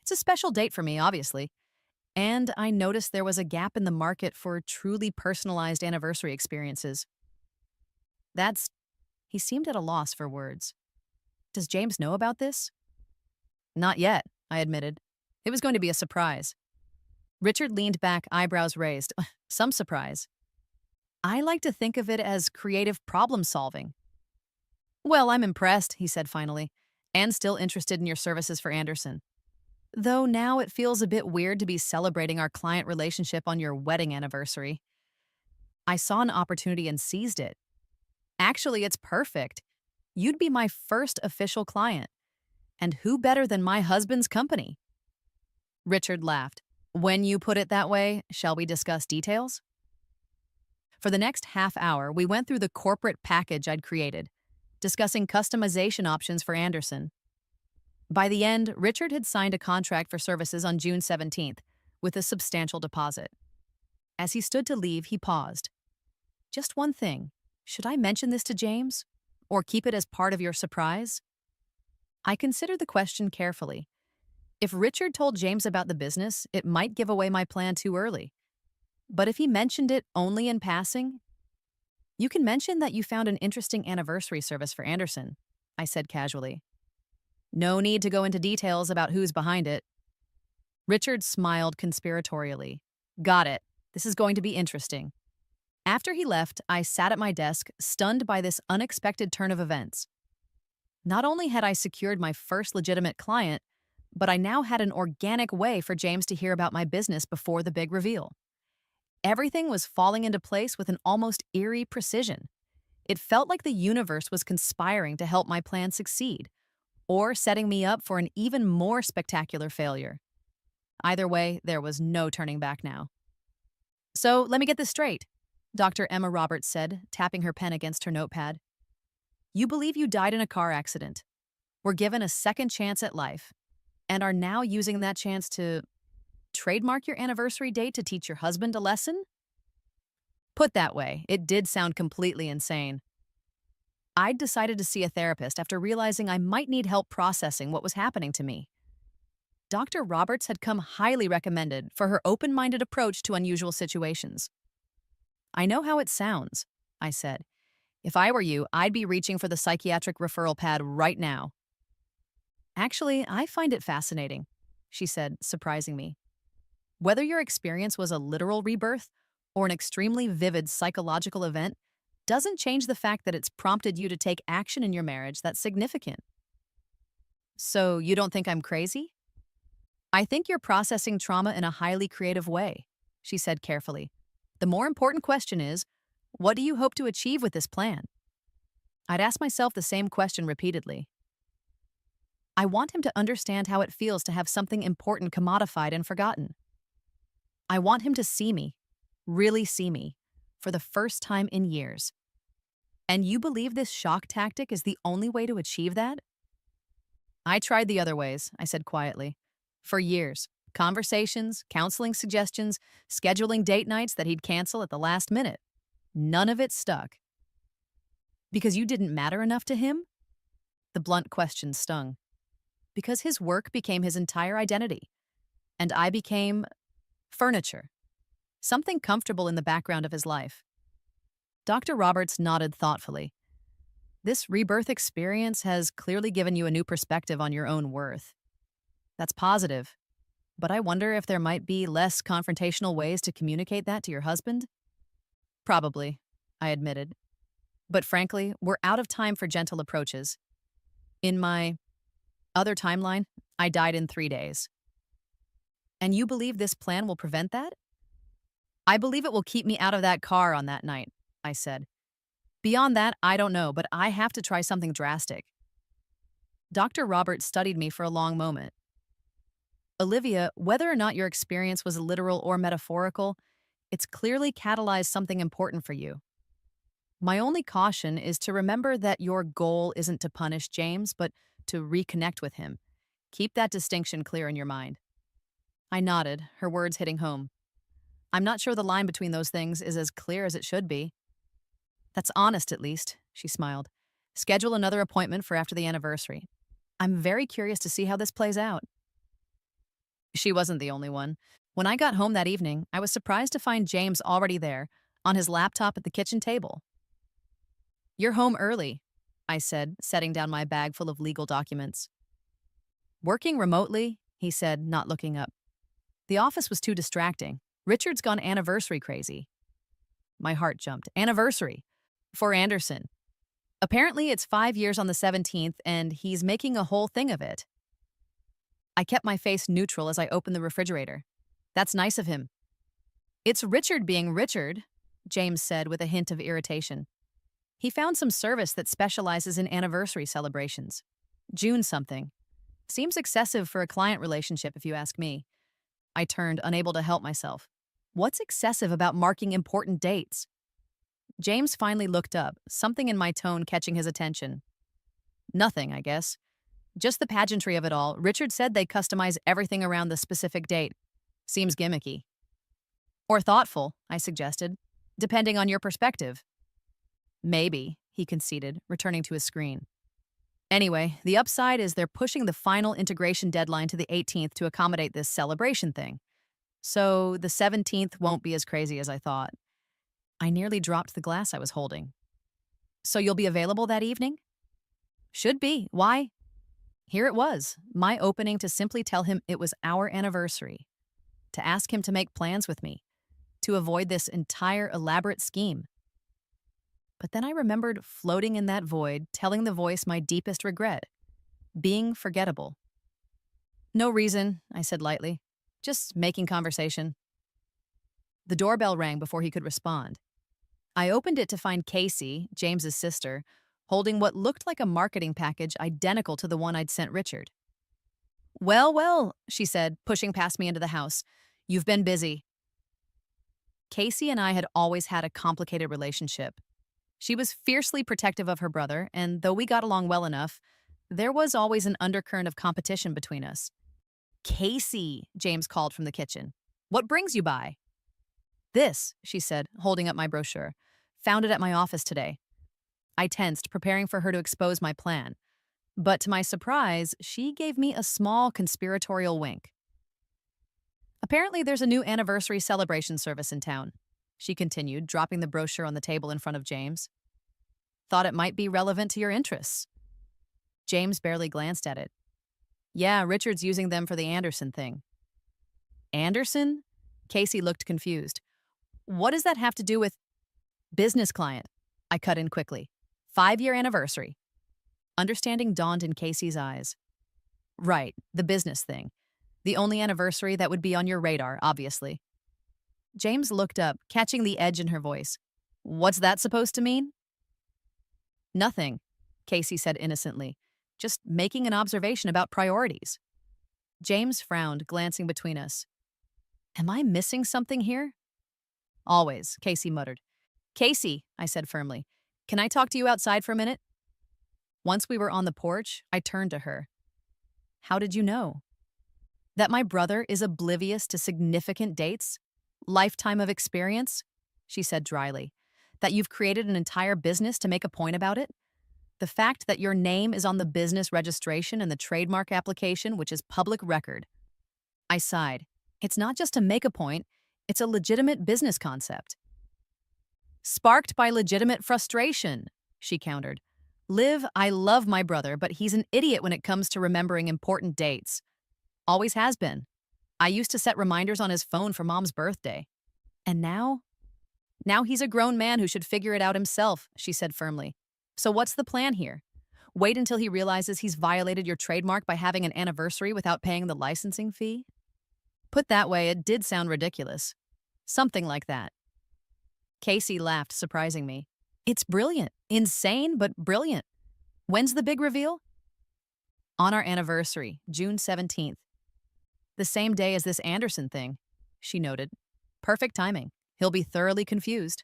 It's a special date for me, obviously, and I noticed there was a gap in the market for truly personalized anniversary experiences. That's. He seemed at a loss for words. Does James know about this? Not yet, I admitted. It was going to be a surprise. Richard leaned back, eyebrows raised. Some surprise. I like to think of it as creative problem solving. Well, I'm impressed, he said finally, and still interested in your services for Anderson. Though now it feels a bit weird to be celebrating our client relationship on your wedding anniversary. I saw an opportunity and seized it. Actually, it's perfect. You'd be my first official client. And who better than my husband's company? Richard laughed. When you put it that way, shall we discuss details? For the next half hour, we went through the corporate package I'd created, discussing customization options for Anderson. By the end, Richard had signed a contract for services on June 17th, with a substantial deposit. As he stood to leave, he paused. Just one thing. Should I mention this to James? Or keep it as part of your surprise? I considered the question carefully. If Richard told James about the business, it might give away my plan too early. But if he mentioned it only in passing, you can mention that you found an interesting anniversary service for Anderson, I said casually. No need to go into details about who's behind it. Richard smiled conspiratorially. Got it. This is going to be interesting. After he left, I sat at my desk, stunned by this unexpected turn of events. Not only had I secured my first legitimate client, but I now had an organic way for James to hear about my business before the big reveal. Everything was falling into place with an almost eerie precision. It felt like the universe was conspiring to help my plan succeed, or setting me up for an even more spectacular failure. Either way, there was no turning back now. So, let me get this straight, Dr. Emma Roberts said, tapping her pen against her notepad. You believe you died in a car accident, were given a second chance at life, and are now using that chance to trademark your anniversary date to teach your husband a lesson? Put that way, it did sound completely insane. I'd decided to see a therapist after realizing I might need help processing what was happening to me. Dr. Roberts had come highly recommended for her open-minded approach to unusual situations. I know how it sounds, I said. If I were you, I'd be reaching for the psychiatric referral pad right now. Actually, I find it fascinating, she said, surprising me. Whether your experience was a literal rebirth or an extremely vivid psychological event doesn't change the fact that it's prompted you to take action in your marriage that's significant. So you don't think I'm crazy? I think you're processing trauma in a highly creative way, she said carefully. The more important question is, what do you hope to achieve with this plan? I'd ask myself the same question repeatedly. I want him to understand how it feels to have something important commodified and forgotten. I want him to see me, really see me, for the first time in years. And you believe this shock tactic is the only way to achieve that? I tried the other ways, I said quietly. For years. Conversations, counseling suggestions, scheduling date nights that he'd cancel at the last minute. None of it stuck. Because you didn't matter enough to him? The blunt question stung. Because his work became his entire identity. And I became furniture. Something comfortable in the background of his life. Dr. Roberts nodded thoughtfully. This rebirth experience has clearly given you a new perspective on your own worth. That's positive. But I wonder if there might be less confrontational ways to communicate that to your husband? Probably, I admitted. But frankly, we're out of time for gentle approaches. In my other timeline, I died in 3 days. And you believe this plan will prevent that? I believe it will keep me out of that car on that night, I said. Beyond that, I don't know, but I have to try something drastic. Dr. Roberts studied me for a long moment. Olivia, whether or not your experience was literal or metaphorical, It's clearly catalyzed something important for you. My only caution is to remember that your goal isn't to punish James, but to reconnect with him. Keep that distinction clear in your mind. I nodded, her words hitting home. I'm not sure the line between those things is as clear as it should be. That's honest, at least, she smiled. Schedule another appointment for after the anniversary. I'm very curious to see how this plays out. She wasn't the only one. When I got home that evening, I was surprised to find James already there, on his laptop at the kitchen table. You're home early, I said, setting down my bag full of legal documents. Working remotely, he said, not looking up. The office was too distracting. Richard's gone anniversary crazy. My heart jumped. Anniversary. For Anderson. Apparently, it's 5 years on the 17th, and he's making a whole thing of it. I kept my face neutral as I opened the refrigerator. That's nice of him. It's Richard being Richard, James said with a hint of irritation. He found some service that specializes in anniversary celebrations. June something. Seems excessive for a client relationship, if you ask me. I turned, unable to help myself. What's excessive about marking important dates? James finally looked up, something in my tone catching his attention. Nothing, I guess. Just the pageantry of it all. Richard said they customize everything around the specific date. Seems gimmicky. Or thoughtful, I suggested, depending on your perspective. Maybe, he conceded, returning to his screen. Anyway, the upside is they're pushing the final integration deadline to the 18th to accommodate this celebration thing. So the 17th won't be as crazy as I thought. I nearly dropped the glass I was holding. So you'll be available that evening? Should be. Why? Here it was, my opening to simply tell him it was our anniversary, to ask him to make plans with me, to avoid this entire elaborate scheme. But then I remembered floating in that void, telling the voice my deepest regret, being forgettable. No reason, I said lightly, just making conversation. The doorbell rang before he could respond. I opened it to find Casey, James's sister, holding what looked like a marketing package identical to the one I'd sent Richard. Well, well, she said, pushing past me into the house. You've been busy. Casey and I had always had a complicated relationship. She was fiercely protective of her brother, and though we got along well enough, there was always an undercurrent of competition between us. Casey, James called from the kitchen. What brings you by? This, she said, holding up my brochure. Found it at my office today. I tensed, preparing for her to expose my plan. But to my surprise, she gave me a small conspiratorial wink. Apparently, there's a new anniversary celebration service in town, she continued, dropping the brochure on the table in front of James. Thought it might be relevant to your interests. James barely glanced at it. Yeah, Richard's using them for the Anderson thing. Anderson? Casey looked confused. What does that have to do with business client? I cut in quickly. 5-year anniversary. Understanding dawned in Casey's eyes. Right, the business thing. The only anniversary that would be on your radar, obviously. James looked up, catching the edge in her voice. What's that supposed to mean? Nothing, Casey said innocently. Just making an observation about priorities. James frowned, glancing between us. Am I missing something here? Always, Casey muttered. Casey, I said firmly, can I talk to you outside for a minute? Once we were on the porch, I turned to her. How did you know? That my brother is oblivious to significant dates? Lifetime of experience? She said dryly. That you've created an entire business to make a point about it? The fact that your name is on the business registration and the trademark application, which is public record. I sighed. It's not just to make a point, it's a legitimate business concept. Sparked by legitimate frustration, she countered. Liv, I love my brother, but he's an idiot when it comes to remembering important dates. Always has been. I used to set reminders on his phone for Mom's birthday. And now? Now he's a grown man who should figure it out himself, she said firmly. So what's the plan here? Wait until he realizes he's violated your trademark by having an anniversary without paying the licensing fee? Put that way, it did sound ridiculous. Something like that. Casey laughed, surprising me. It's brilliant. Insane, but brilliant. When's the big reveal? On our anniversary, June 17th. The same day as this Anderson thing, she noted. Perfect timing. He'll be thoroughly confused.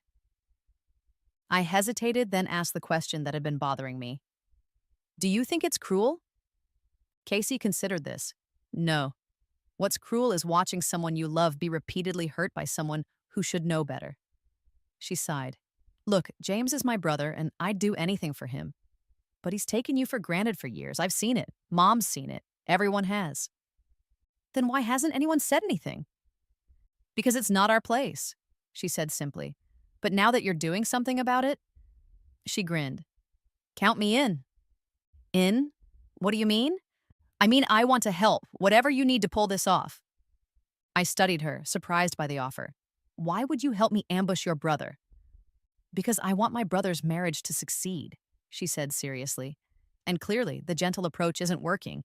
I hesitated, then asked the question that had been bothering me. Do you think it's cruel? Casey considered this. No. What's cruel is watching someone you love be repeatedly hurt by someone who should know better. She sighed. Look, James is my brother, and I'd do anything for him. But he's taken you for granted for years. I've seen it. Mom's seen it. Everyone has. Then why hasn't anyone said anything? Because it's not our place, she said simply. But now that you're doing something about it, she grinned. Count me in. In? What do you mean? I mean, I want to help, whatever you need to pull this off. I studied her, surprised by the offer. Why would you help me ambush your brother? Because I want my brother's marriage to succeed, she said seriously. And clearly, the gentle approach isn't working.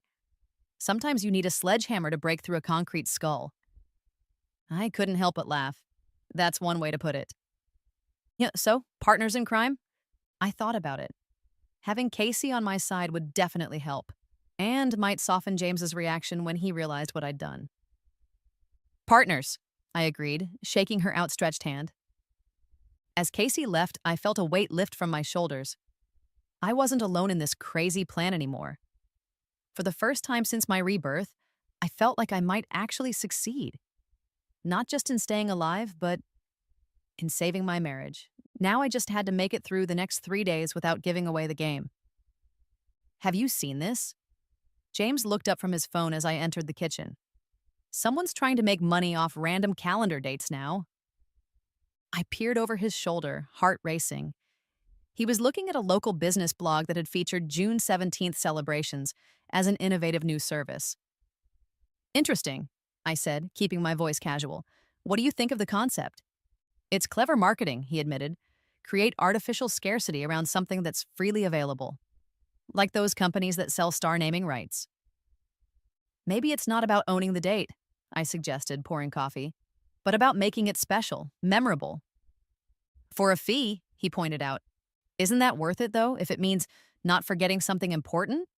Sometimes you need a sledgehammer to break through a concrete skull. I couldn't help but laugh. That's one way to put it. Yeah, so, partners in crime? I thought about it. Having Casey on my side would definitely help, and might soften James's reaction when he realized what I'd done. Partners, I agreed, shaking her outstretched hand. As Casey left, I felt a weight lift from my shoulders. I wasn't alone in this crazy plan anymore. For the first time since my rebirth, I felt like I might actually succeed. Not just in staying alive, but in saving my marriage. Now I just had to make it through the next 3 days without giving away the game. Have you seen this? James looked up from his phone as I entered the kitchen. Someone's trying to make money off random calendar dates now. I peered over his shoulder, heart racing. He was looking at a local business blog that had featured June 17th celebrations as an innovative new service. Interesting, I said, keeping my voice casual. What do you think of the concept? It's clever marketing, he admitted. Create artificial scarcity around something that's freely available. Like those companies that sell star naming rights. Maybe it's not about owning the date, I suggested, pouring coffee, but about making it special, memorable. For a fee, he pointed out. Isn't that worth it, though, if it means not forgetting something important?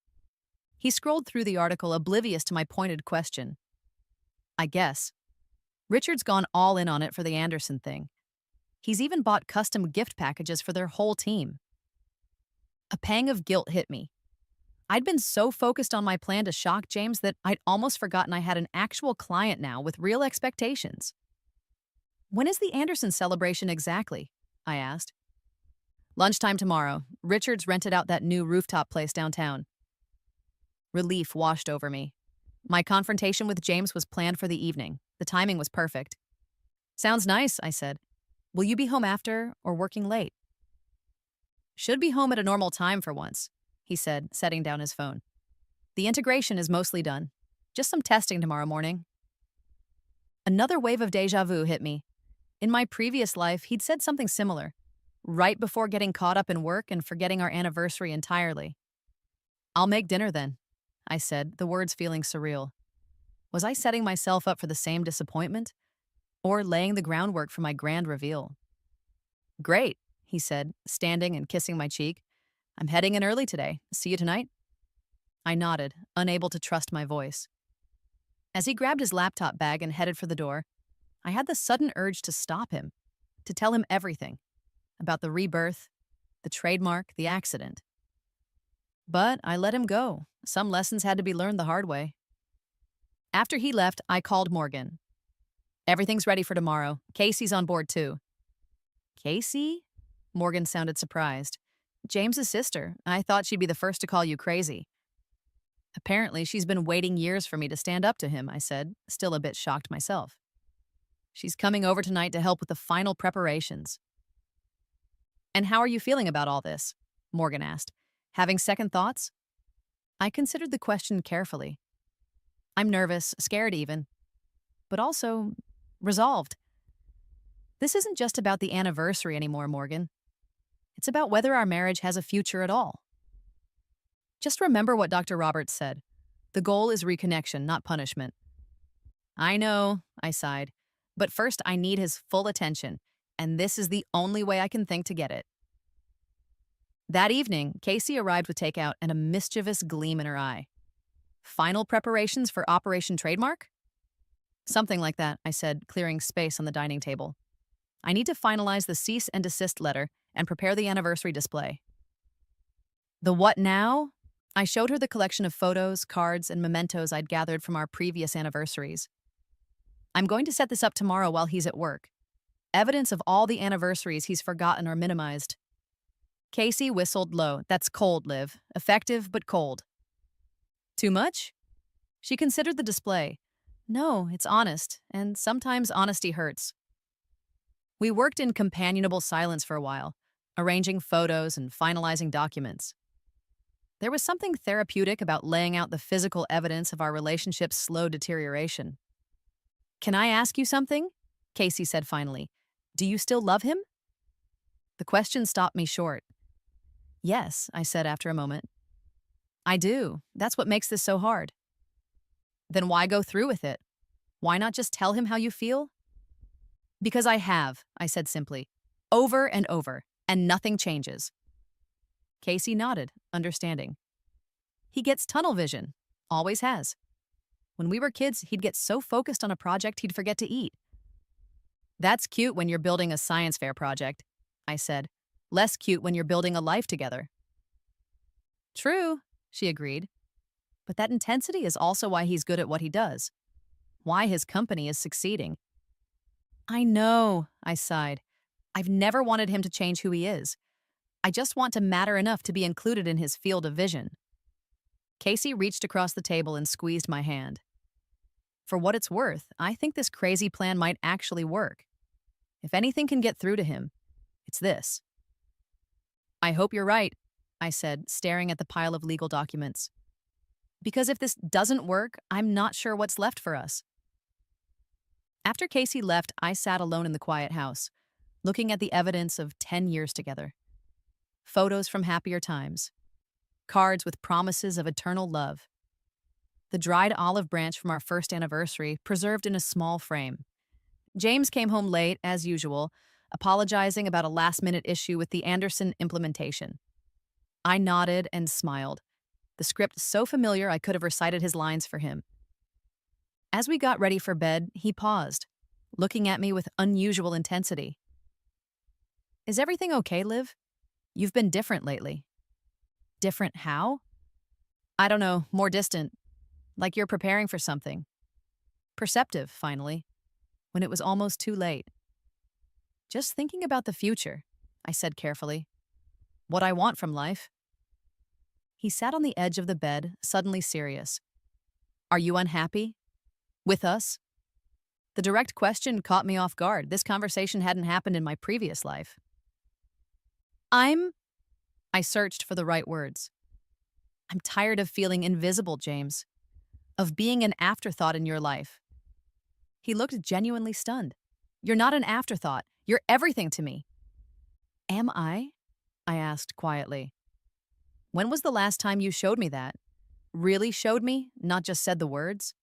He scrolled through the article, oblivious to my pointed question. I guess. Richard's gone all in on it for the Anderson thing. He's even bought custom gift packages for their whole team. A pang of guilt hit me. I'd been so focused on my plan to shock James that I'd almost forgotten I had an actual client now with real expectations. When is the Anderson celebration exactly? I asked. Lunchtime tomorrow. Richard's rented out that new rooftop place downtown. Relief washed over me. My confrontation with James was planned for the evening. The timing was perfect. Sounds nice, I said. Will you be home after or working late? Should be home at a normal time for once, he said, setting down his phone. The integration is mostly done. Just some testing tomorrow morning. Another wave of déjà vu hit me. In my previous life, he'd said something similar, right before getting caught up in work and forgetting our anniversary entirely. I'll make dinner then, I said, the words feeling surreal. Was I setting myself up for the same disappointment? Or laying the groundwork for my grand reveal? Great, he said, standing and kissing my cheek. I'm heading in early today. See you tonight? I nodded, unable to trust my voice. As he grabbed his laptop bag and headed for the door, I had the sudden urge to stop him, to tell him everything about the rebirth, the trademark, the accident. But I let him go. Some lessons had to be learned the hard way. After he left, I called Morgan. Everything's ready for tomorrow. Casey's on board too. Casey? Morgan sounded surprised. James's sister. I thought she'd be the first to call you crazy. Apparently, she's been waiting years for me to stand up to him, I said, still a bit shocked myself. She's coming over tonight to help with the final preparations. And how are you feeling about all this? Morgan asked. Having second thoughts? I considered the question carefully. I'm nervous, scared even, but also resolved. This isn't just about the anniversary anymore, Morgan. It's about whether our marriage has a future at all. Just remember what Dr. Roberts said. The goal is reconnection, not punishment. I know, I sighed, but first I need his full attention, and this is the only way I can think to get it. That evening, Casey arrived with takeout and a mischievous gleam in her eye. Final preparations for Operation Trademark? Something like that, I said, clearing space on the dining table. I need to finalize the cease and desist letter and prepare the anniversary display. The what now? I showed her the collection of photos, cards, and mementos I'd gathered from our previous anniversaries. I'm going to set this up tomorrow while he's at work. Evidence of all the anniversaries he's forgotten or minimized. Casey whistled low. That's cold, Liv. Effective, but cold. Too much? She considered the display. No, it's honest, and sometimes honesty hurts. We worked in companionable silence for a while, arranging photos and finalizing documents. There was something therapeutic about laying out the physical evidence of our relationship's slow deterioration. Can I ask you something? Casey said finally. Do you still love him? The question stopped me short. Yes, I said after a moment. I do. That's what makes this so hard. Then why go through with it? Why not just tell him how you feel? Because I have, I said simply. Over and over, and nothing changes. Casey nodded, understanding. He gets tunnel vision. Always has. When we were kids, he'd get so focused on a project he'd forget to eat. That's cute when you're building a science fair project, I said. Less cute when you're building a life together. True, she agreed. But that intensity is also why he's good at what he does. Why his company is succeeding. I know, I sighed. I've never wanted him to change who he is. I just want to matter enough to be included in his field of vision. Casey reached across the table and squeezed my hand. For what it's worth, I think this crazy plan might actually work. If anything can get through to him, it's this. I hope you're right, I said, staring at the pile of legal documents. Because if this doesn't work, I'm not sure what's left for us. After Casey left, I sat alone in the quiet house, looking at the evidence of 10 years together. Photos from happier times. Cards with promises of eternal love. The dried olive branch from our first anniversary preserved in a small frame. James came home late, as usual, apologizing about a last-minute issue with the Anderson implementation. I nodded and smiled, the script so familiar I could have recited his lines for him. As we got ready for bed, he paused, looking at me with unusual intensity. Is everything okay, Liv? You've been different lately. Different how? I don't know, more distant. Like you're preparing for something. Perceptive, finally, when it was almost too late. Just thinking about the future, I said carefully. What I want from life. He sat on the edge of the bed, suddenly serious. Are you unhappy? With us? The direct question caught me off guard. This conversation hadn't happened in my previous life. I searched for the right words. I'm tired of feeling invisible, James. Of being an afterthought in your life. He looked genuinely stunned. You're not an afterthought. You're everything to me. Am I? I asked quietly. When was the last time you showed me that? Really showed me, not just said the words?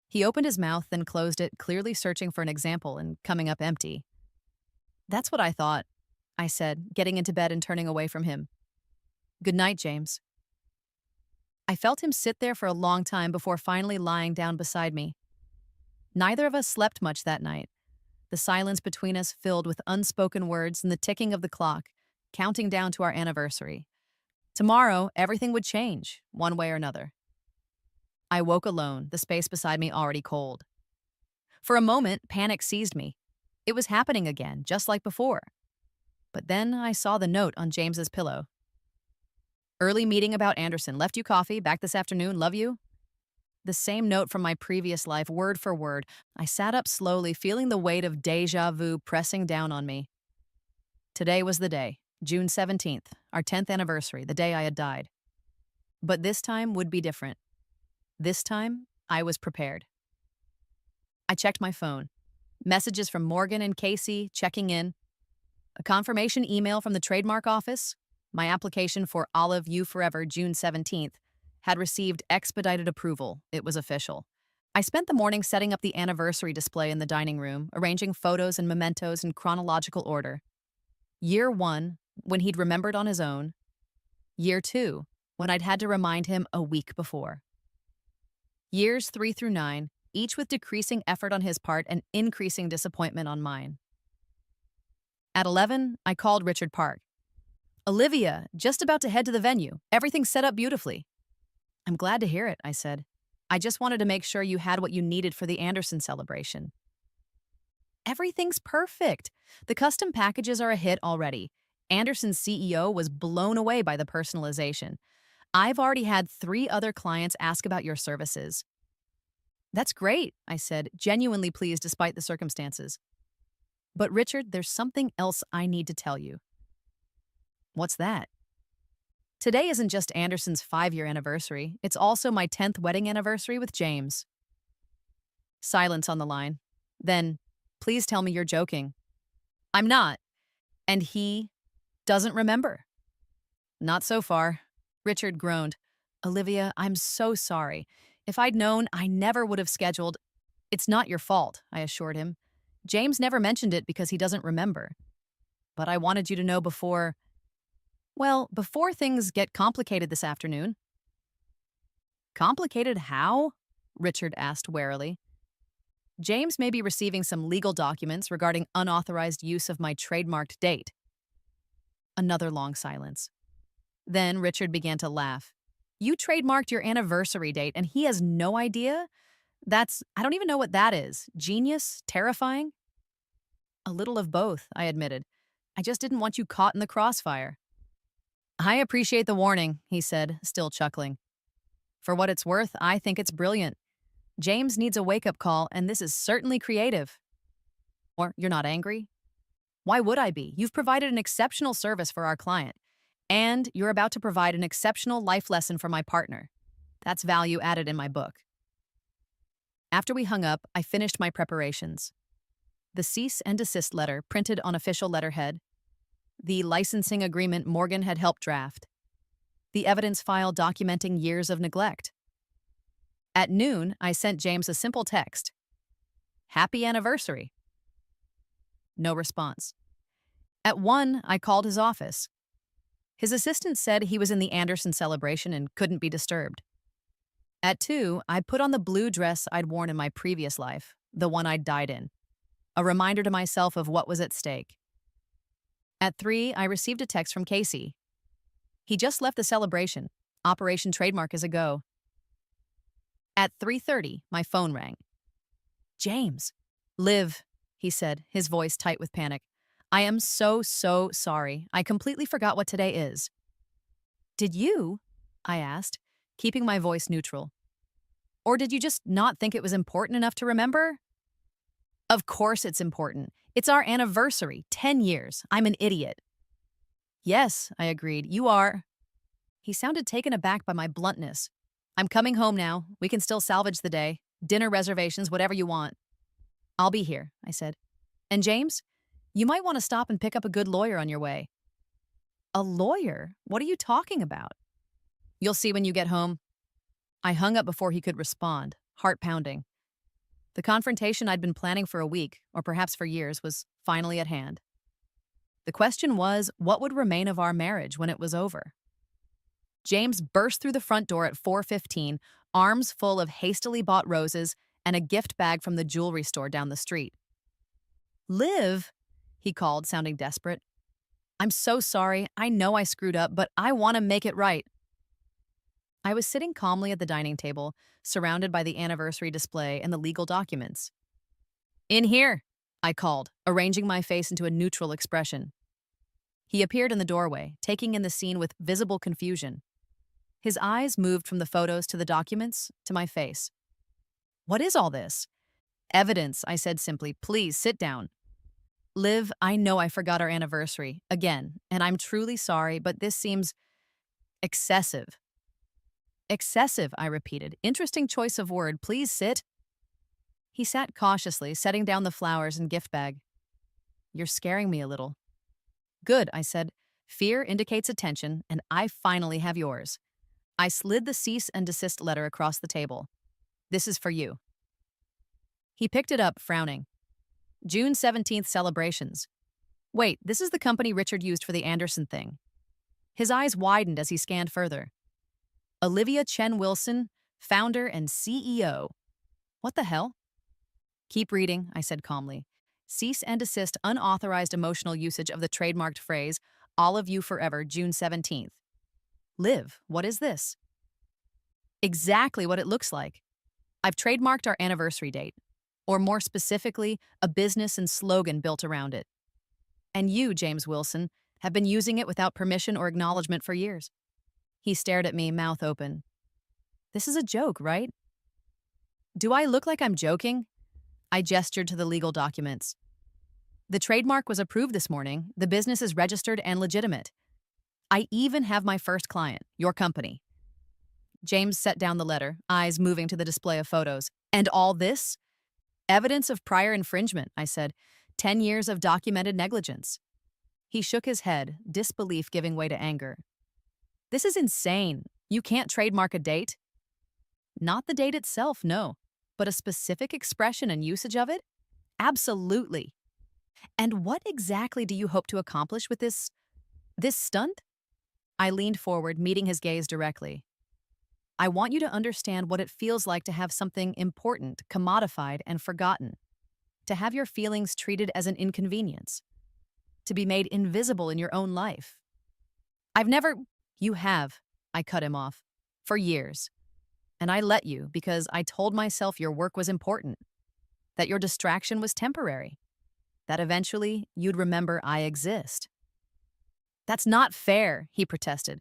He opened his mouth, then closed it, clearly searching for an example and coming up empty. That's what I thought, I said, getting into bed and turning away from him. Good night, James. I felt him sit there for a long time before finally lying down beside me. Neither of us slept much that night. The silence between us filled with unspoken words and the ticking of the clock, counting down to our anniversary. Tomorrow, everything would change, one way or another. I woke alone, the space beside me already cold. For a moment, panic seized me. It was happening again, just like before. But then I saw the note on James's pillow. Early meeting about Anderson. Left you coffee. Back this afternoon. Love you. The same note from my previous life, word for word. I sat up slowly, feeling the weight of déjà vu pressing down on me. Today was the day, June 17th, our 10th anniversary, the day I had died. But this time would be different. This time, I was prepared. I checked my phone. Messages from Morgan and Casey checking in. A confirmation email from the trademark office. My application for Olive You Forever, June 17th, had received expedited approval. It was official. I spent the morning setting up the anniversary display in the dining room, arranging photos and mementos in chronological order. Year 1, when he'd remembered on his own. Year 2, when I'd had to remind him a week before. Years 3 through 9, each with decreasing effort on his part and increasing disappointment on mine. At 11, I called Richard Park. Olivia, just about to head to the venue. Everything's set up beautifully. I'm glad to hear it, I said. I just wanted to make sure you had what you needed for the Anderson celebration. Everything's perfect. The custom packages are a hit already. Anderson's CEO was blown away by the personalization. I've already had 3 other clients ask about your services. That's great, I said, genuinely pleased despite the circumstances. But Richard, there's something else I need to tell you. What's that? Today isn't just Anderson's 5-year anniversary, it's also my 10th wedding anniversary with James. Silence on the line. Then, please tell me you're joking. I'm not. And he doesn't remember. Not so far. Richard groaned. Olivia, I'm so sorry. If I'd known, I never would have scheduled. It's not your fault, I assured him. James never mentioned it because he doesn't remember. But I wanted you to know before things get complicated this afternoon. Complicated how? Richard asked warily. James may be receiving some legal documents regarding unauthorized use of my trademarked date. Another long silence. Then Richard began to laugh. You trademarked your anniversary date and he has no idea? I don't even know what that is. Genius? Terrifying? A little of both, I admitted. I just didn't want you caught in the crossfire. I appreciate the warning, he said, still chuckling. For what it's worth, I think it's brilliant. James needs a wake-up call, and this is certainly creative. Or you're not angry? Why would I be? You've provided an exceptional service for our client, and you're about to provide an exceptional life lesson for my partner. That's value added in my book. After we hung up, I finished my preparations. The cease and desist letter printed on official letterhead, the licensing agreement Morgan had helped draft, the evidence file documenting years of neglect. At noon, I sent James a simple text. Happy anniversary. No response. At 1, I called his office. His assistant said he was in the Anderson celebration and couldn't be disturbed. At 2, I put on the blue dress I'd worn in my previous life, the one I'd died in, a reminder to myself of what was at stake. At 3, I received a text from Casey. He just left the celebration. Operation Trademark is a go. At 3:30, my phone rang. James. Liv, he said, his voice tight with panic. I am so sorry. I completely forgot what today is. Did you? I asked, keeping my voice neutral. Or did you just not think it was important enough to remember? Of course it's important. It's our anniversary, 10 years. I'm an idiot. Yes, I agreed. You are. He sounded taken aback by my bluntness. I'm coming home now. We can still salvage the day. Dinner reservations, whatever you want. I'll be here, I said. And James, you might want to stop and pick up a good lawyer on your way. A lawyer? What are you talking about? You'll see when you get home. I hung up before he could respond, heart pounding. The confrontation I'd been planning for a week, or perhaps for years, was finally at hand. The question was, what would remain of our marriage when it was over? James burst through the front door at 4:15, arms full of hastily bought roses and a gift bag from the jewelry store down the street. Liv, he called, sounding desperate. I'm so sorry. I know I screwed up, but I want to make it right. I was sitting calmly at the dining table, surrounded by the anniversary display and the legal documents. In here, I called, arranging my face into a neutral expression. He appeared in the doorway, taking in the scene with visible confusion. His eyes moved from the photos to the documents to my face. What is all this? Evidence, I said simply. Please sit down. Liv, I know I forgot our anniversary, again, and I'm truly sorry, but this seems excessive. Excessive, I repeated. Interesting choice of word. Please sit. He sat cautiously, setting down the flowers and gift bag. You're scaring me a little. Good, I said. Fear indicates attention, and I finally have yours. I slid the cease and desist letter across the table. This is for you. He picked it up, frowning. June 17th celebrations. Wait, this is the company Richard used for the Anderson thing. His eyes widened as he scanned further. Olivia Chen Wilson, founder and CEO. What the hell? Keep reading, I said calmly. Cease and desist unauthorized emotional usage of the trademarked phrase, all of you forever, June 17th. Liv, what is this? Exactly what it looks like. I've trademarked our anniversary date, or more specifically, a business and slogan built around it. And you, James Wilson, have been using it without permission or acknowledgement for years. He stared at me, mouth open. This is a joke, right? Do I look like I'm joking? I gestured to the legal documents. The trademark was approved this morning. The business is registered and legitimate. I even have my first client, your company. James set down the letter, eyes moving to the display of photos. And all this? Evidence of prior infringement, I said. 10 years of documented negligence. He shook his head, disbelief giving way to anger. This is insane. You can't trademark a date? Not the date itself, no. But a specific expression and usage of it? Absolutely. And what exactly do you hope to accomplish with this stunt? I leaned forward, meeting his gaze directly. I want you to understand what it feels like to have something important commodified and forgotten. To have your feelings treated as an inconvenience. To be made invisible in your own life. You have, I cut him off, for years. And I let you because I told myself your work was important, that your distraction was temporary, that eventually you'd remember I exist. That's not fair, he protested.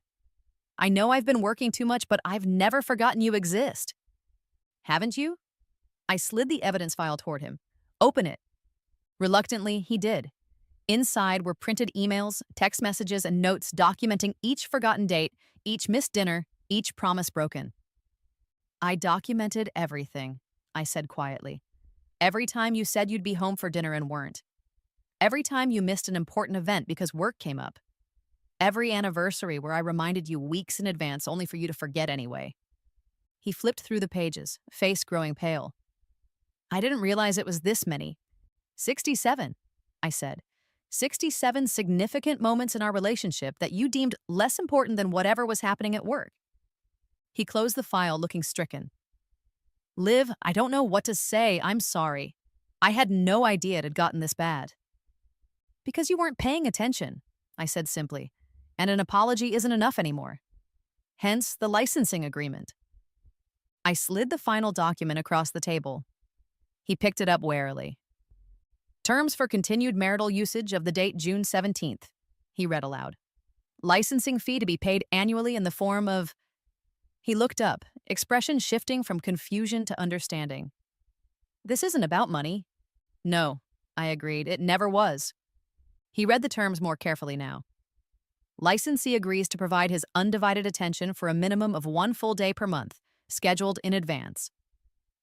I know I've been working too much, but I've never forgotten you exist. Haven't you? I slid the evidence file toward him. Open it. Reluctantly, he did. Inside were printed emails, text messages, and notes documenting each forgotten date, each missed dinner, each promise broken. I documented everything, I said quietly. Every time you said you'd be home for dinner and weren't. Every time you missed an important event because work came up. Every anniversary where I reminded you weeks in advance only for you to forget anyway. He flipped through the pages, face growing pale. I didn't realize it was this many. 67, I said. 67 significant moments in our relationship that you deemed less important than whatever was happening at work. He closed the file, looking stricken. Liv, I don't know what to say. I'm sorry. I had no idea it had gotten this bad. Because you weren't paying attention, I said simply, and an apology isn't enough anymore. Hence the licensing agreement. I slid the final document across the table. He picked it up warily. Terms for continued marital usage of the date June 17th, he read aloud. Licensing fee to be paid annually in the form of... He looked up, expression shifting from confusion to understanding. This isn't about money. No, I agreed, it never was. He read the terms more carefully now. Licensee agrees to provide his undivided attention for a minimum of 1 full day per month, scheduled in advance.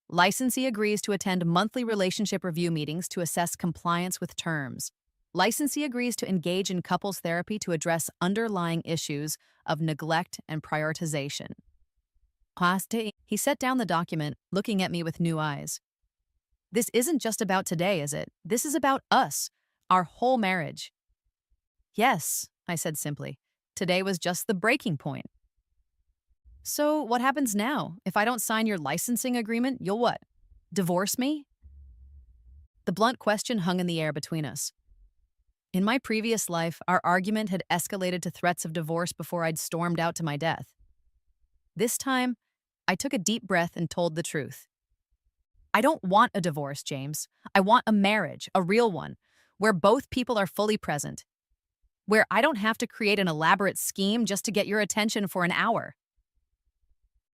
Licensee agrees to attend monthly relationship review meetings to assess compliance with terms. Licensee agrees to engage in couples therapy to address underlying issues of neglect and prioritization. He set down the document, looking at me with new eyes. This isn't just about today, is it? This is about us, our whole marriage. Yes, I said simply. Today was just the breaking point. So what happens now? If I don't sign your licensing agreement, you'll what? Divorce me? The blunt question hung in the air between us. In my previous life, our argument had escalated to threats of divorce before I'd stormed out to my death. This time, I took a deep breath and told the truth. I don't want a divorce, James. I want a marriage, a real one, where both people are fully present. Where I don't have to create an elaborate scheme just to get your attention for an hour.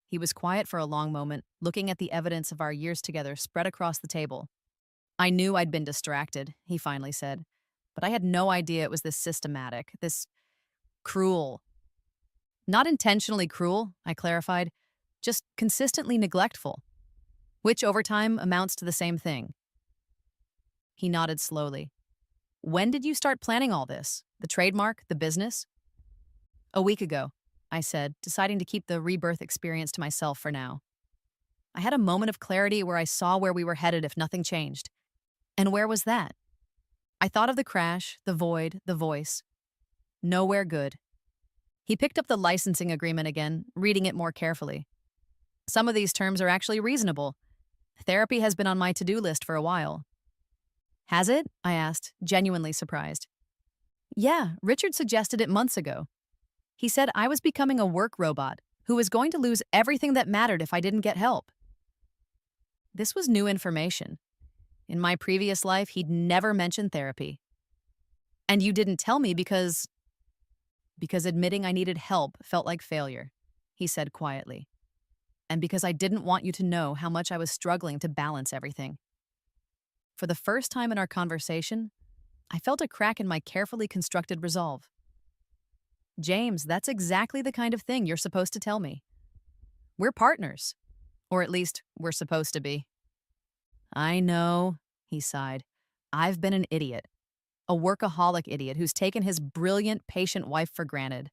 He was quiet for a long moment, looking at the evidence of our years together spread across the table. I knew I'd been distracted, he finally said, but I had no idea it was this systematic, this cruel. Not intentionally cruel, I clarified, just consistently neglectful, which over time amounts to the same thing. He nodded slowly. When did you start planning all this? The trademark, the business? A week ago, I said, deciding to keep the Rebirth experience to myself for now. I had a moment of clarity where I saw where we were headed if nothing changed. And where was that? I thought of the crash, the void, the voice. Nowhere good. He picked up the licensing agreement again, reading it more carefully. Some of these terms are actually reasonable. Therapy has been on my to-do list for a while. Has it? I asked, genuinely surprised. Yeah, Richard suggested it months ago. He said I was becoming a work robot who was going to lose everything that mattered if I didn't get help. This was new information. In my previous life, he'd never mentioned therapy. And you didn't tell me because admitting I needed help felt like failure, he said quietly. And because I didn't want you to know how much I was struggling to balance everything. For the first time in our conversation, I felt a crack in my carefully constructed resolve. James, that's exactly the kind of thing you're supposed to tell me. We're partners. Or at least, we're supposed to be. I know, he sighed. I've been an idiot. A workaholic idiot who's taken his brilliant, patient wife for granted.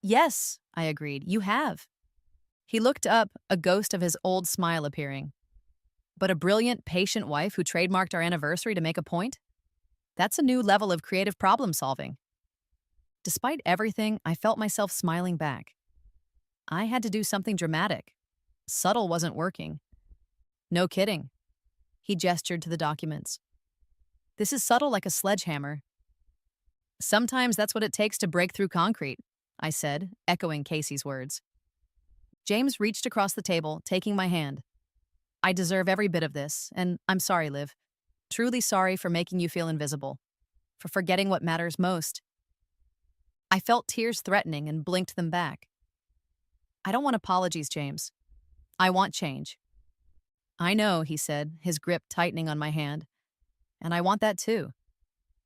Yes, I agreed, you have. He looked up, a ghost of his old smile appearing. But a brilliant, patient wife who trademarked our anniversary to make a point? That's a new level of creative problem solving. Despite everything, I felt myself smiling back. I had to do something dramatic. Subtle wasn't working. No kidding. He gestured to the documents. This is subtle like a sledgehammer. Sometimes that's what it takes to break through concrete, I said, echoing Casey's words. James reached across the table, taking my hand. I deserve every bit of this, and I'm sorry, Liv. Truly sorry for making you feel invisible, for forgetting what matters most. I felt tears threatening and blinked them back. I don't want apologies, James. I want change. I know, he said, his grip tightening on my hand. And I want that too.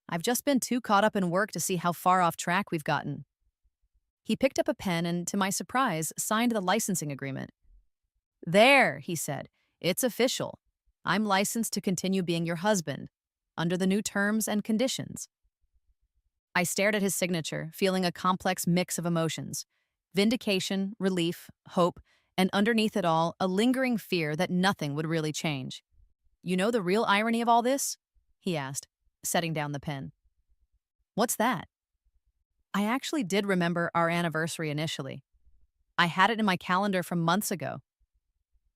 I've just been too caught up in work to see how far off track we've gotten. He picked up a pen and, to my surprise, signed the licensing agreement. There, he said, it's official. I'm licensed to continue being your husband, under the new terms and conditions. I stared at his signature, feeling a complex mix of emotions. Vindication, relief, hope, and underneath it all, a lingering fear that nothing would really change. You know the real irony of all this? He asked, setting down the pen. What's that? I actually did remember our anniversary initially. I had it in my calendar from months ago.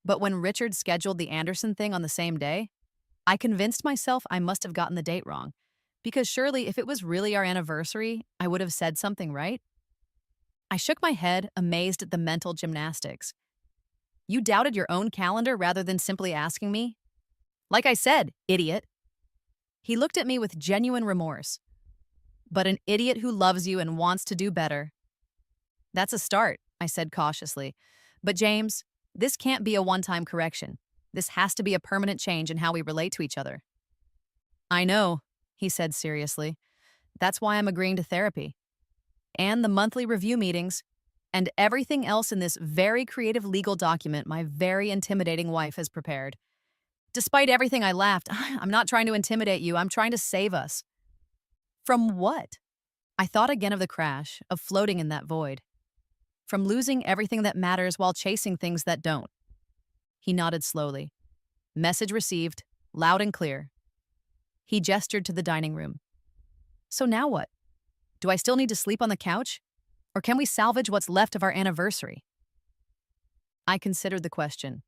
But when Richard scheduled the Anderson thing on the same day, I convinced myself I must have gotten the date wrong. Because surely if it was really our anniversary, I would have said something, right? I shook my head, amazed at the mental gymnastics. You doubted your own calendar rather than simply asking me? Like I said, idiot. He looked at me with genuine remorse. But an idiot who loves you and wants to do better. That's a start, I said cautiously. But James, this can't be a one-time correction. This has to be a permanent change in how we relate to each other. I know, he said seriously. That's why I'm agreeing to therapy. And the monthly review meetings, and everything else in this very creative legal document my very intimidating wife has prepared. Despite everything, I laughed. I'm not trying to intimidate you. I'm trying to save us. From what? I thought again of the crash, of floating in that void. From losing everything that matters while chasing things that don't. He nodded slowly. Message received, loud and clear. He gestured to the dining room. So now what? Do I still need to sleep on the couch? Or can we salvage what's left of our anniversary? I considered the question.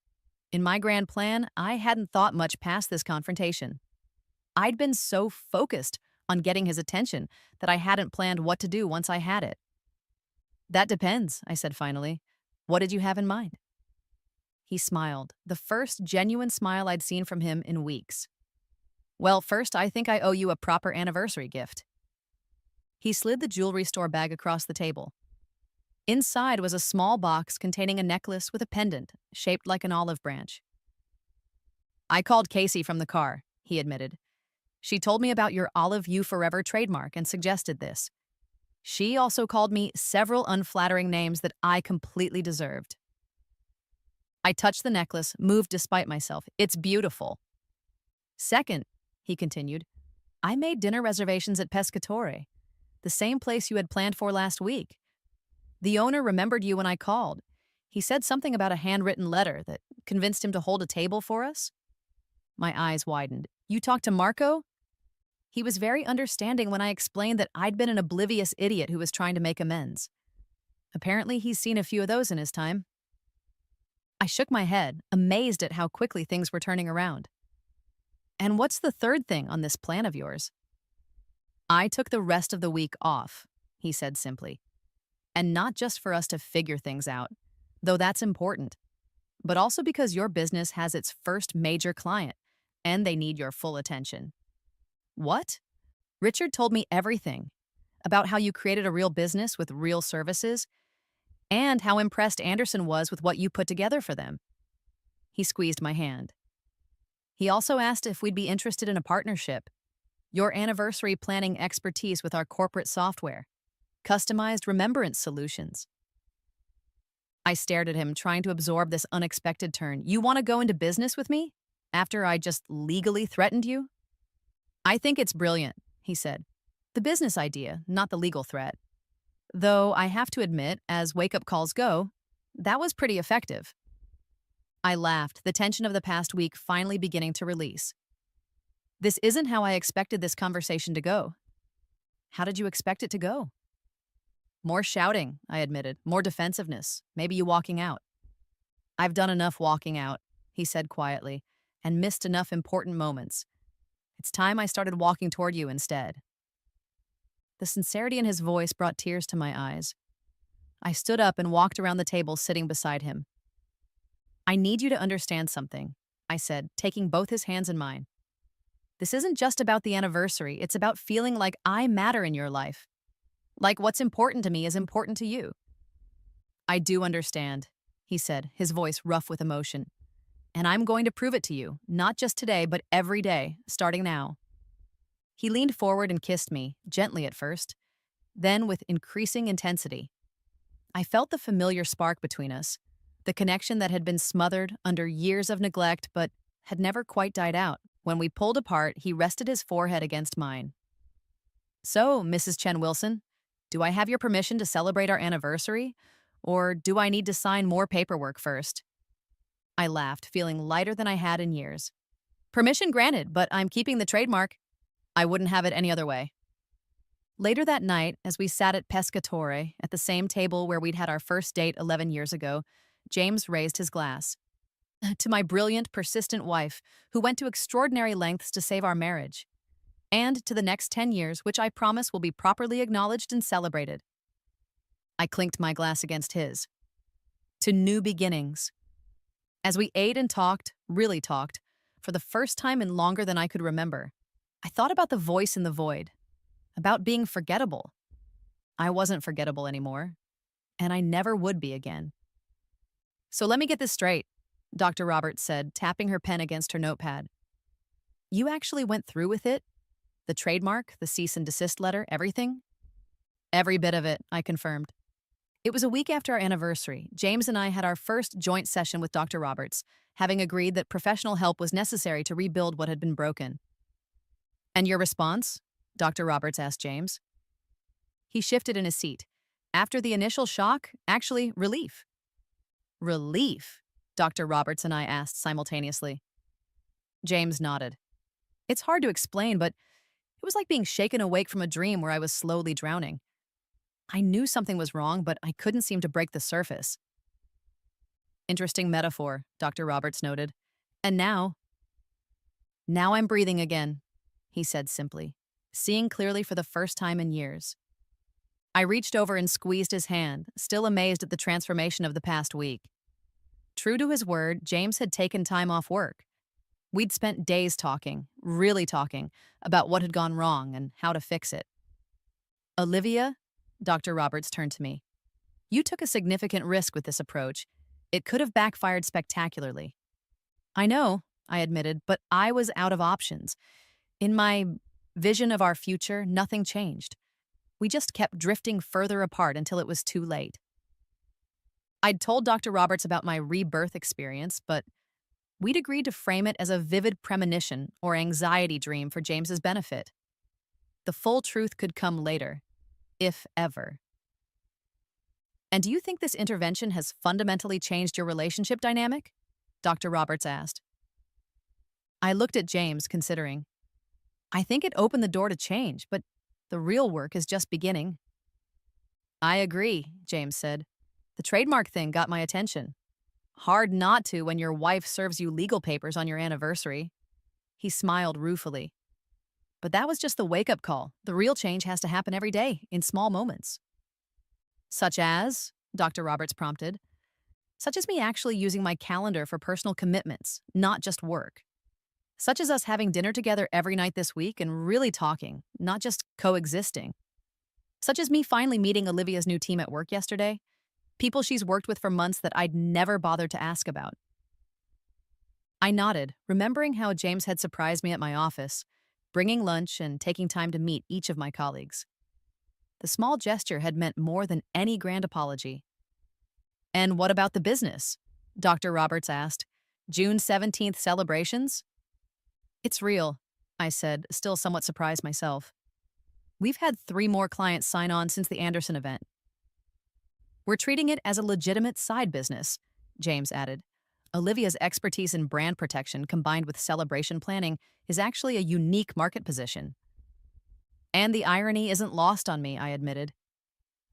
In my grand plan, I hadn't thought much past this confrontation. I'd been so focused on getting his attention that I hadn't planned what to do once I had it. That depends, I said finally. What did you have in mind? He smiled, the first genuine smile I'd seen from him in weeks. Well, first, I think I owe you a proper anniversary gift. He slid the jewelry store bag across the table. Inside was a small box containing a necklace with a pendant shaped like an olive branch. I called Casey from the car, he admitted. She told me about your Olive You Forever trademark and suggested this. She also called me several unflattering names that I completely deserved. I touched the necklace, moved despite myself. It's beautiful. Second, he continued, I made dinner reservations at Pescatore, the same place you had planned for last week. The owner remembered you when I called. He said something about a handwritten letter that convinced him to hold a table for us. My eyes widened. You talked to Marco? He was very understanding when I explained that I'd been an oblivious idiot who was trying to make amends. Apparently, he's seen a few of those in his time. I shook my head, amazed at how quickly things were turning around. And what's the third thing on this plan of yours? I took the rest of the week off, he said simply. And not just for us to figure things out, though that's important, but also because your business has its first major client, and they need your full attention. What? Richard told me everything about how you created a real business with real services and how impressed Anderson was with what you put together for them. He squeezed my hand. He also asked if we'd be interested in a partnership, your anniversary planning expertise with our corporate software, customized remembrance solutions. I stared at him, trying to absorb this unexpected turn. You want to go into business with me? After I just legally threatened you? I think it's brilliant, he said. The business idea, not the legal threat. Though I have to admit, as wake-up calls go, that was pretty effective. I laughed, the tension of the past week finally beginning to release. This isn't how I expected this conversation to go. How did you expect it to go? More shouting, I admitted, more defensiveness, maybe you walking out. I've done enough walking out, he said quietly, and missed enough important moments. It's time I started walking toward you instead. The sincerity in his voice brought tears to my eyes. I stood up and walked around the table sitting beside him. I need you to understand something, I said, taking both his hands in mine. This isn't just about the anniversary, it's about feeling like I matter in your life. Like what's important to me is important to you. I do understand, he said, his voice rough with emotion. And I'm going to prove it to you, not just today, but every day, starting now. He leaned forward and kissed me, gently at first, then with increasing intensity. I felt the familiar spark between us, the connection that had been smothered under years of neglect but had never quite died out. When we pulled apart, he rested his forehead against mine. So, Mrs. Chen Wilson, do I have your permission to celebrate our anniversary? Or do I need to sign more paperwork first? I laughed, feeling lighter than I had in years. Permission granted, but I'm keeping the trademark. I wouldn't have it any other way. Later that night, as we sat at Pescatore, at the same table where we'd had our first date 11 years ago, James raised his glass. To my brilliant, persistent wife, who went to extraordinary lengths to save our marriage. And to the next 10 years, which I promise will be properly acknowledged and celebrated. I clinked my glass against his. To new beginnings. As we ate and talked, really talked, for the first time in longer than I could remember, I thought about the voice in the void, about being forgettable. I wasn't forgettable anymore, and I never would be again. So let me get this straight, Dr. Roberts said, tapping her pen against her notepad. You actually went through with it? The trademark, the cease and desist letter, everything? Every bit of it, I confirmed. It was a week after our anniversary. James and I had our first joint session with Dr. Roberts, having agreed that professional help was necessary to rebuild what had been broken. And your response? Dr. Roberts asked James. He shifted in his seat. After the initial shock, actually, relief. Relief? Dr. Roberts and I asked simultaneously. James nodded. It's hard to explain, but it was like being shaken awake from a dream where I was slowly drowning. I knew something was wrong, but I couldn't seem to break the surface. Interesting metaphor, Dr. Roberts noted. And now I'm breathing again, he said simply, seeing clearly for the first time in years. I reached over and squeezed his hand, still amazed at the transformation of the past week. True to his word, James had taken time off work. We'd spent days talking, really talking, about what had gone wrong and how to fix it. Olivia, Dr. Roberts turned to me. You took a significant risk with this approach. It could have backfired spectacularly. I know, I admitted, but I was out of options. In my vision of our future, nothing changed. We just kept drifting further apart until it was too late. I'd told Dr. Roberts about my rebirth experience, but we'd agreed to frame it as a vivid premonition or anxiety dream for James's benefit. The full truth could come later, if ever. And do you think this intervention has fundamentally changed your relationship dynamic? Dr. Roberts asked. I looked at James, considering. I think it opened the door to change, but the real work is just beginning. I agree, James said. The trademark thing got my attention. Hard not to when your wife serves you legal papers on your anniversary. He smiled ruefully. But that was just the wake-up call. The real change has to happen every day, in small moments. Such as, Dr. Roberts prompted, such as me actually using my calendar for personal commitments, not just work. Such as us having dinner together every night this week and really talking, not just coexisting. Such as me finally meeting Olivia's new team at work yesterday, people she's worked with for months that I'd never bothered to ask about. I nodded, remembering how James had surprised me at my office, bringing lunch and taking time to meet each of my colleagues. The small gesture had meant more than any grand apology. And what about the business? Dr. Roberts asked. June 17th celebrations? It's real, I said, still somewhat surprised myself. We've had 3 more clients sign on since the Anderson event. We're treating it as a legitimate side business, James added. Olivia's expertise in brand protection combined with celebration planning is actually a unique market position. And the irony isn't lost on me, I admitted.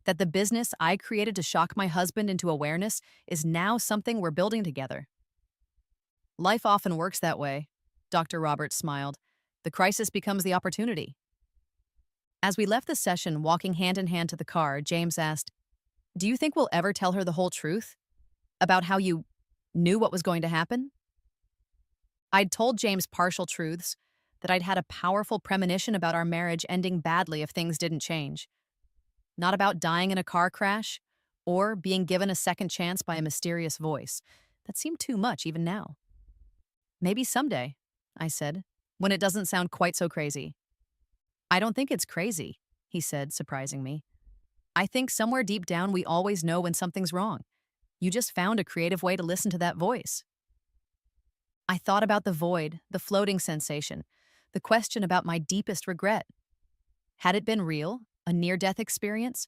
That the business I created to shock my husband into awareness is now something we're building together. Life often works that way, Dr. Roberts smiled. The crisis becomes the opportunity. As we left the session, walking hand in hand to the car, James asked, "Do you think we'll ever tell her the whole truth? About how you knew what was going to happen?" I'd told James partial truths, that I'd had a powerful premonition about our marriage ending badly if things didn't change. Not about dying in a car crash, or being given a second chance by a mysterious voice. That seemed too much even now. Maybe someday, I said, when it doesn't sound quite so crazy. I don't think it's crazy, he said, surprising me. I think somewhere deep down we always know when something's wrong. You just found a creative way to listen to that voice. I thought about the void, the floating sensation, the question about my deepest regret. Had it been real, a near-death experience?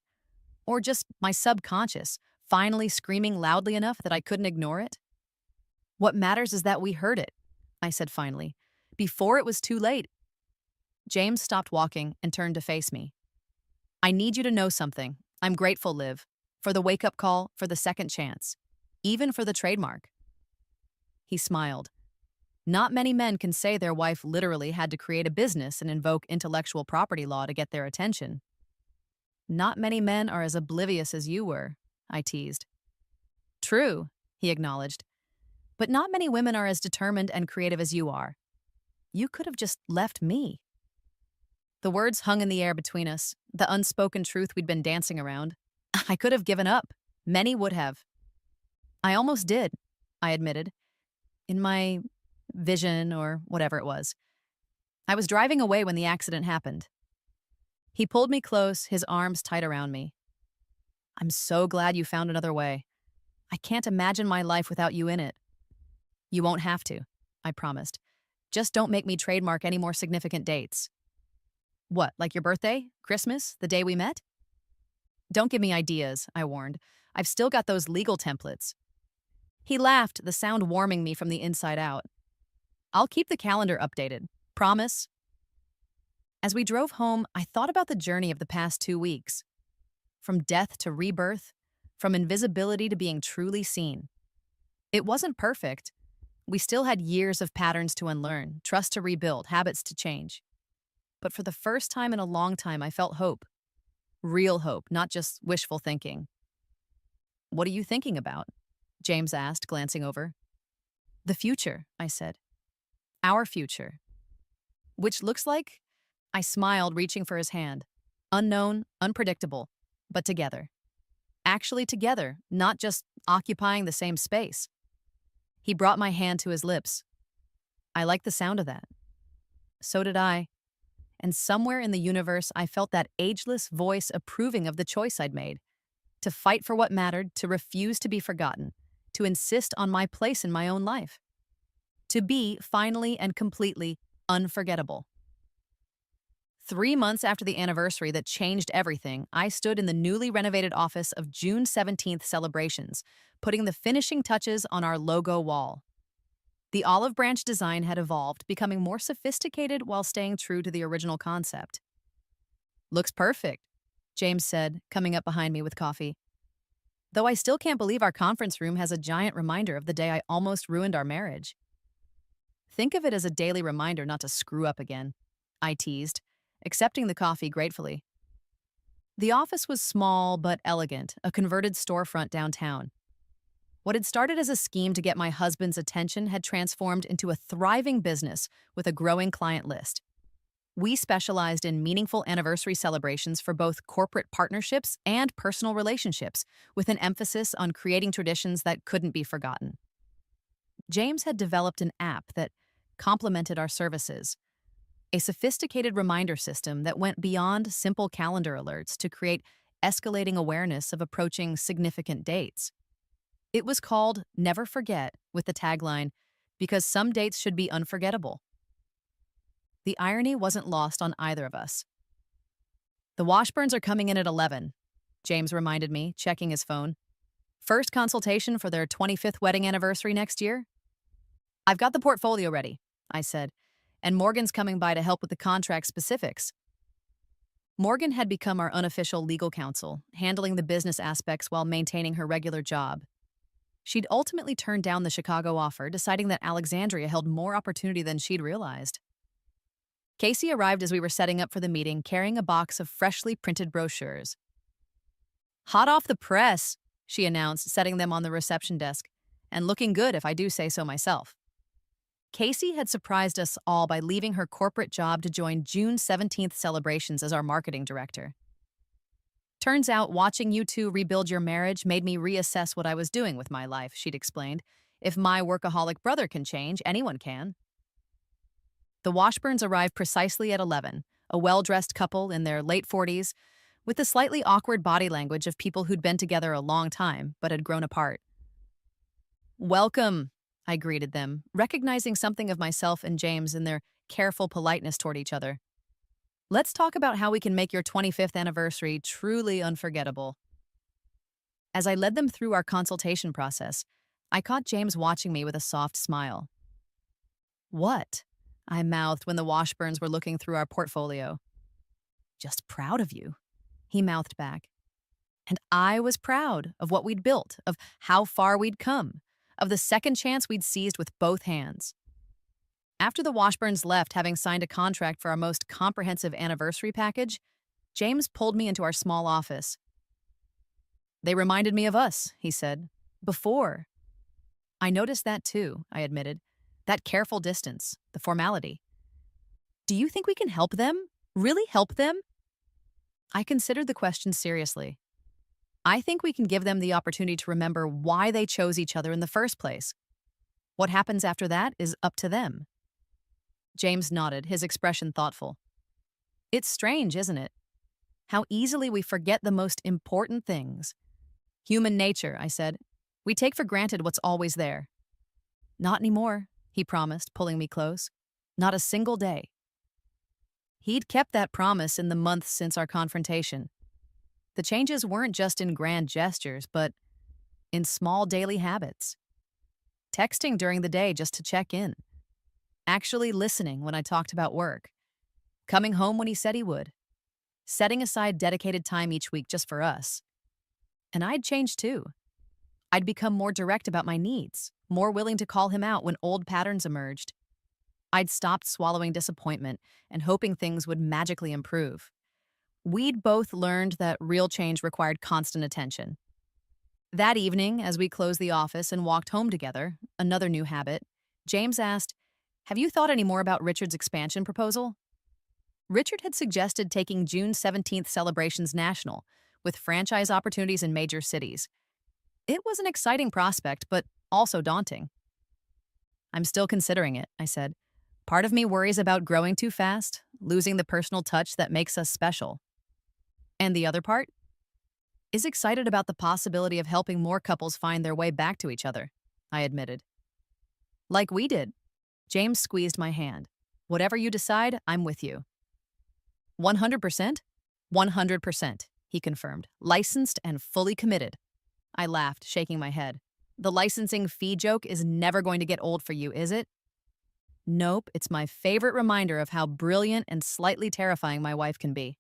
Or just my subconscious, finally screaming loudly enough that I couldn't ignore it? What matters is that we heard it, I said finally, before it was too late. James stopped walking and turned to face me. I need you to know something. I'm grateful, Liv, for the wake-up call, for the second chance, even for the trademark. He smiled. Not many men can say their wife literally had to create a business and invoke intellectual property law to get their attention. Not many men are as oblivious as you were, I teased. True, he acknowledged. But not many women are as determined and creative as you are. You could have just left me. The words hung in the air between us, the unspoken truth we'd been dancing around. I could have given up. Many would have. I almost did, I admitted. In my vision or whatever it was. I was driving away when the accident happened. He pulled me close, his arms tight around me. I'm so glad you found another way. I can't imagine my life without you in it. You won't have to, I promised. Just don't make me trademark any more significant dates. What, like your birthday? Christmas? The day we met? Don't give me ideas, I warned. I've still got those legal templates. He laughed, the sound warming me from the inside out. I'll keep the calendar updated. Promise? As we drove home, I thought about the journey of the past 2 weeks. From death to rebirth, from invisibility to being truly seen. It wasn't perfect. We still had years of patterns to unlearn, trust to rebuild, habits to change. But for the first time in a long time, I felt hope. Real hope, not just wishful thinking. What are you thinking about? James asked, glancing over. The future, I said. Our future. Which looks like? I smiled, reaching for his hand. Unknown, unpredictable, but together. Actually together, not just occupying the same space. He brought my hand to his lips. I liked the sound of that. So did I. And somewhere in the universe, I felt that ageless voice approving of the choice I'd made. To fight for what mattered, to refuse to be forgotten, to insist on my place in my own life. To be, finally and completely, unforgettable. 3 months after the anniversary that changed everything, I stood in the newly renovated office of June 17th celebrations, putting the finishing touches on our logo wall. The olive branch design had evolved, becoming more sophisticated while staying true to the original concept. Looks perfect, James said, coming up behind me with coffee. Though I still can't believe our conference room has a giant reminder of the day I almost ruined our marriage. Think of it as a daily reminder not to screw up again, I teased, accepting the coffee gratefully. The office was small but elegant, a converted storefront downtown. What had started as a scheme to get my husband's attention had transformed into a thriving business with a growing client list. We specialized in meaningful anniversary celebrations for both corporate partnerships and personal relationships, with an emphasis on creating traditions that couldn't be forgotten. James had developed an app that complemented our services, a sophisticated reminder system that went beyond simple calendar alerts to create escalating awareness of approaching significant dates. It was called Never Forget, with the tagline, "Because some dates should be unforgettable." The irony wasn't lost on either of us. "The Washburns are coming in at 11, James reminded me, checking his phone. "First consultation for their 25th wedding anniversary next year?" "I've got the portfolio ready," I said, "and Morgan's coming by to help with the contract specifics." Morgan had become our unofficial legal counsel, handling the business aspects while maintaining her regular job. She'd ultimately turned down the Chicago offer, deciding that Alexandria held more opportunity than she'd realized. Casey arrived as we were setting up for the meeting, carrying a box of freshly printed brochures. "Hot off the press," she announced, setting them on the reception desk, "and looking good if I do say so myself." Casey had surprised us all by leaving her corporate job to join June 17th celebrations as our marketing director. "Turns out watching you two rebuild your marriage made me reassess what I was doing with my life," she'd explained. "If my workaholic brother can change, anyone can." The Washburns arrived precisely at 11, a well-dressed couple in their late 40s, with the slightly awkward body language of people who'd been together a long time but had grown apart. "Welcome," I greeted them, recognizing something of myself and James in their careful politeness toward each other. "Let's talk about how we can make your 25th anniversary truly unforgettable." As I led them through our consultation process, I caught James watching me with a soft smile. "What?" I mouthed when the Washburns were looking through our portfolio. "Just proud of you," he mouthed back. And I was proud of what we'd built, of how far we'd come, of the second chance we'd seized with both hands. After the Washburns left, having signed a contract for our most comprehensive anniversary package, James pulled me into our small office. "They reminded me of us," he said. "Before." "I noticed that too," I admitted. "That careful distance, the formality." "Do you think we can help them? Really help them?" I considered the question seriously. "I think we can give them the opportunity to remember why they chose each other in the first place. What happens after that is up to them." James nodded, his expression thoughtful. "It's strange, isn't it? How easily we forget the most important things." "Human nature," I said. "We take for granted what's always there." "Not anymore," he promised, pulling me close. "Not a single day." He'd kept that promise in the months since our confrontation. The changes weren't just in grand gestures, but in small daily habits. Texting during the day just to check in. Actually listening when I talked about work. Coming home when he said he would. Setting aside dedicated time each week just for us. And I'd changed too. I'd become more direct about my needs, more willing to call him out when old patterns emerged. I'd stopped swallowing disappointment and hoping things would magically improve. We'd both learned that real change required constant attention. That evening, as we closed the office and walked home together, another new habit, James asked, "Have you thought any more about Richard's expansion proposal?" Richard had suggested taking June 17th celebrations national, with franchise opportunities in major cities. It was an exciting prospect, but also daunting. "I'm still considering it," I said. "Part of me worries about growing too fast, losing the personal touch that makes us special. And the other part is excited about the possibility of helping more couples find their way back to each other," I admitted. "Like we did." James squeezed my hand. "Whatever you decide, I'm with you." 100%? 100%, he confirmed. "Licensed and fully committed." I laughed, shaking my head. "The licensing fee joke is never going to get old for you, is it?" "Nope, it's my favorite reminder of how brilliant and slightly terrifying my wife can be."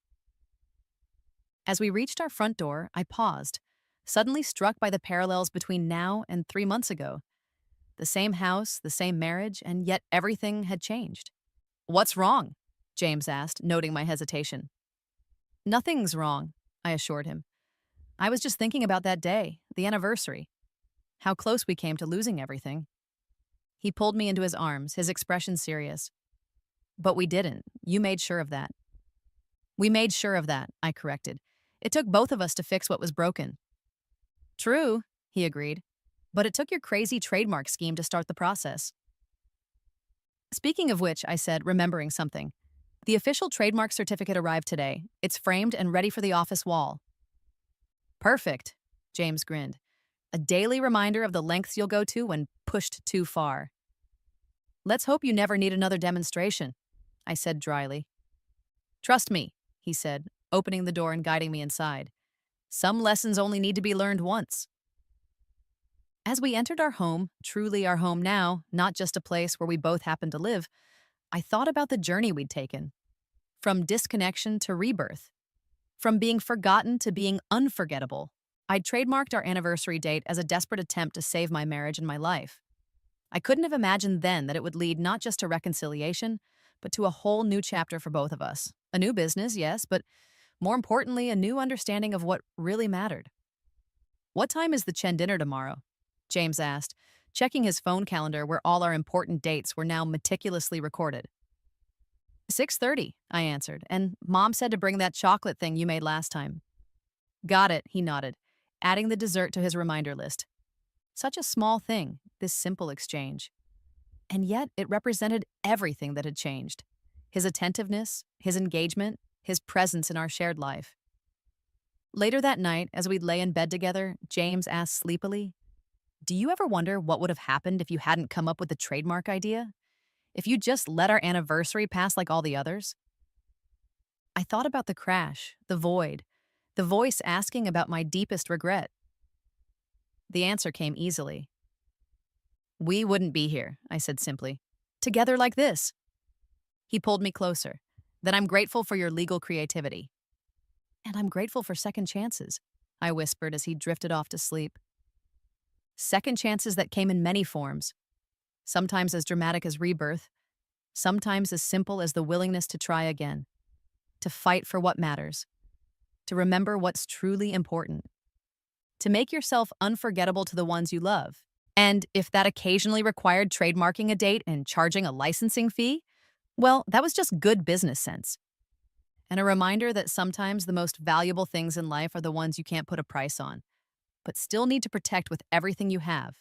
As we reached our front door, I paused, suddenly struck by the parallels between now and 3 months ago. The same house, the same marriage, and yet everything had changed. What's wrong? James asked, noting my hesitation. Nothing's wrong, I assured him. I was just thinking about that day, the anniversary, how close we came to losing everything. He pulled me into his arms, his expression serious. But we didn't. You made sure of that. We made sure of that, I corrected. It took both of us to fix what was broken. True, he agreed. But it took your crazy trademark scheme to start the process. Speaking of which, I said, remembering something. The official trademark certificate arrived today. It's framed and ready for the office wall. Perfect, James grinned. A daily reminder of the lengths you'll go to when pushed too far. Let's hope you never need another demonstration, I said dryly. Trust me, he said, opening the door and guiding me inside. Some lessons only need to be learned once. As we entered our home, truly our home now, not just a place where we both happened to live, I thought about the journey we'd taken. From disconnection to rebirth. From being forgotten to being unforgettable. I'd trademarked our anniversary date as a desperate attempt to save my marriage and my life. I couldn't have imagined then that it would lead not just to reconciliation, but to a whole new chapter for both of us. A new business, yes, but more importantly, a new understanding of what really mattered. What time is the Chen dinner tomorrow? James asked, checking his phone calendar where all our important dates were now meticulously recorded. 6:30, I answered, and Mom said to bring that chocolate thing you made last time. Got it, he nodded, adding the dessert to his reminder list. Such a small thing, this simple exchange. And yet it represented everything that had changed. His attentiveness, his engagement, his presence in our shared life. Later that night, as we'd lay in bed together, James asked sleepily, do you ever wonder what would have happened if you hadn't come up with the trademark idea? If you just let our anniversary pass like all the others? I thought about the crash, the void, the voice asking about my deepest regret. The answer came easily. We wouldn't be here, I said simply. Together like this. He pulled me closer. Then I'm grateful for your legal creativity. And I'm grateful for second chances, I whispered as he drifted off to sleep. Second chances that came in many forms. Sometimes as dramatic as rebirth. Sometimes as simple as the willingness to try again. To fight for what matters. To remember what's truly important. To make yourself unforgettable to the ones you love. And if that occasionally required trademarking a date and charging a licensing fee, well, that was just good business sense. And a reminder that sometimes the most valuable things in life are the ones you can't put a price on, but still need to protect with everything you have.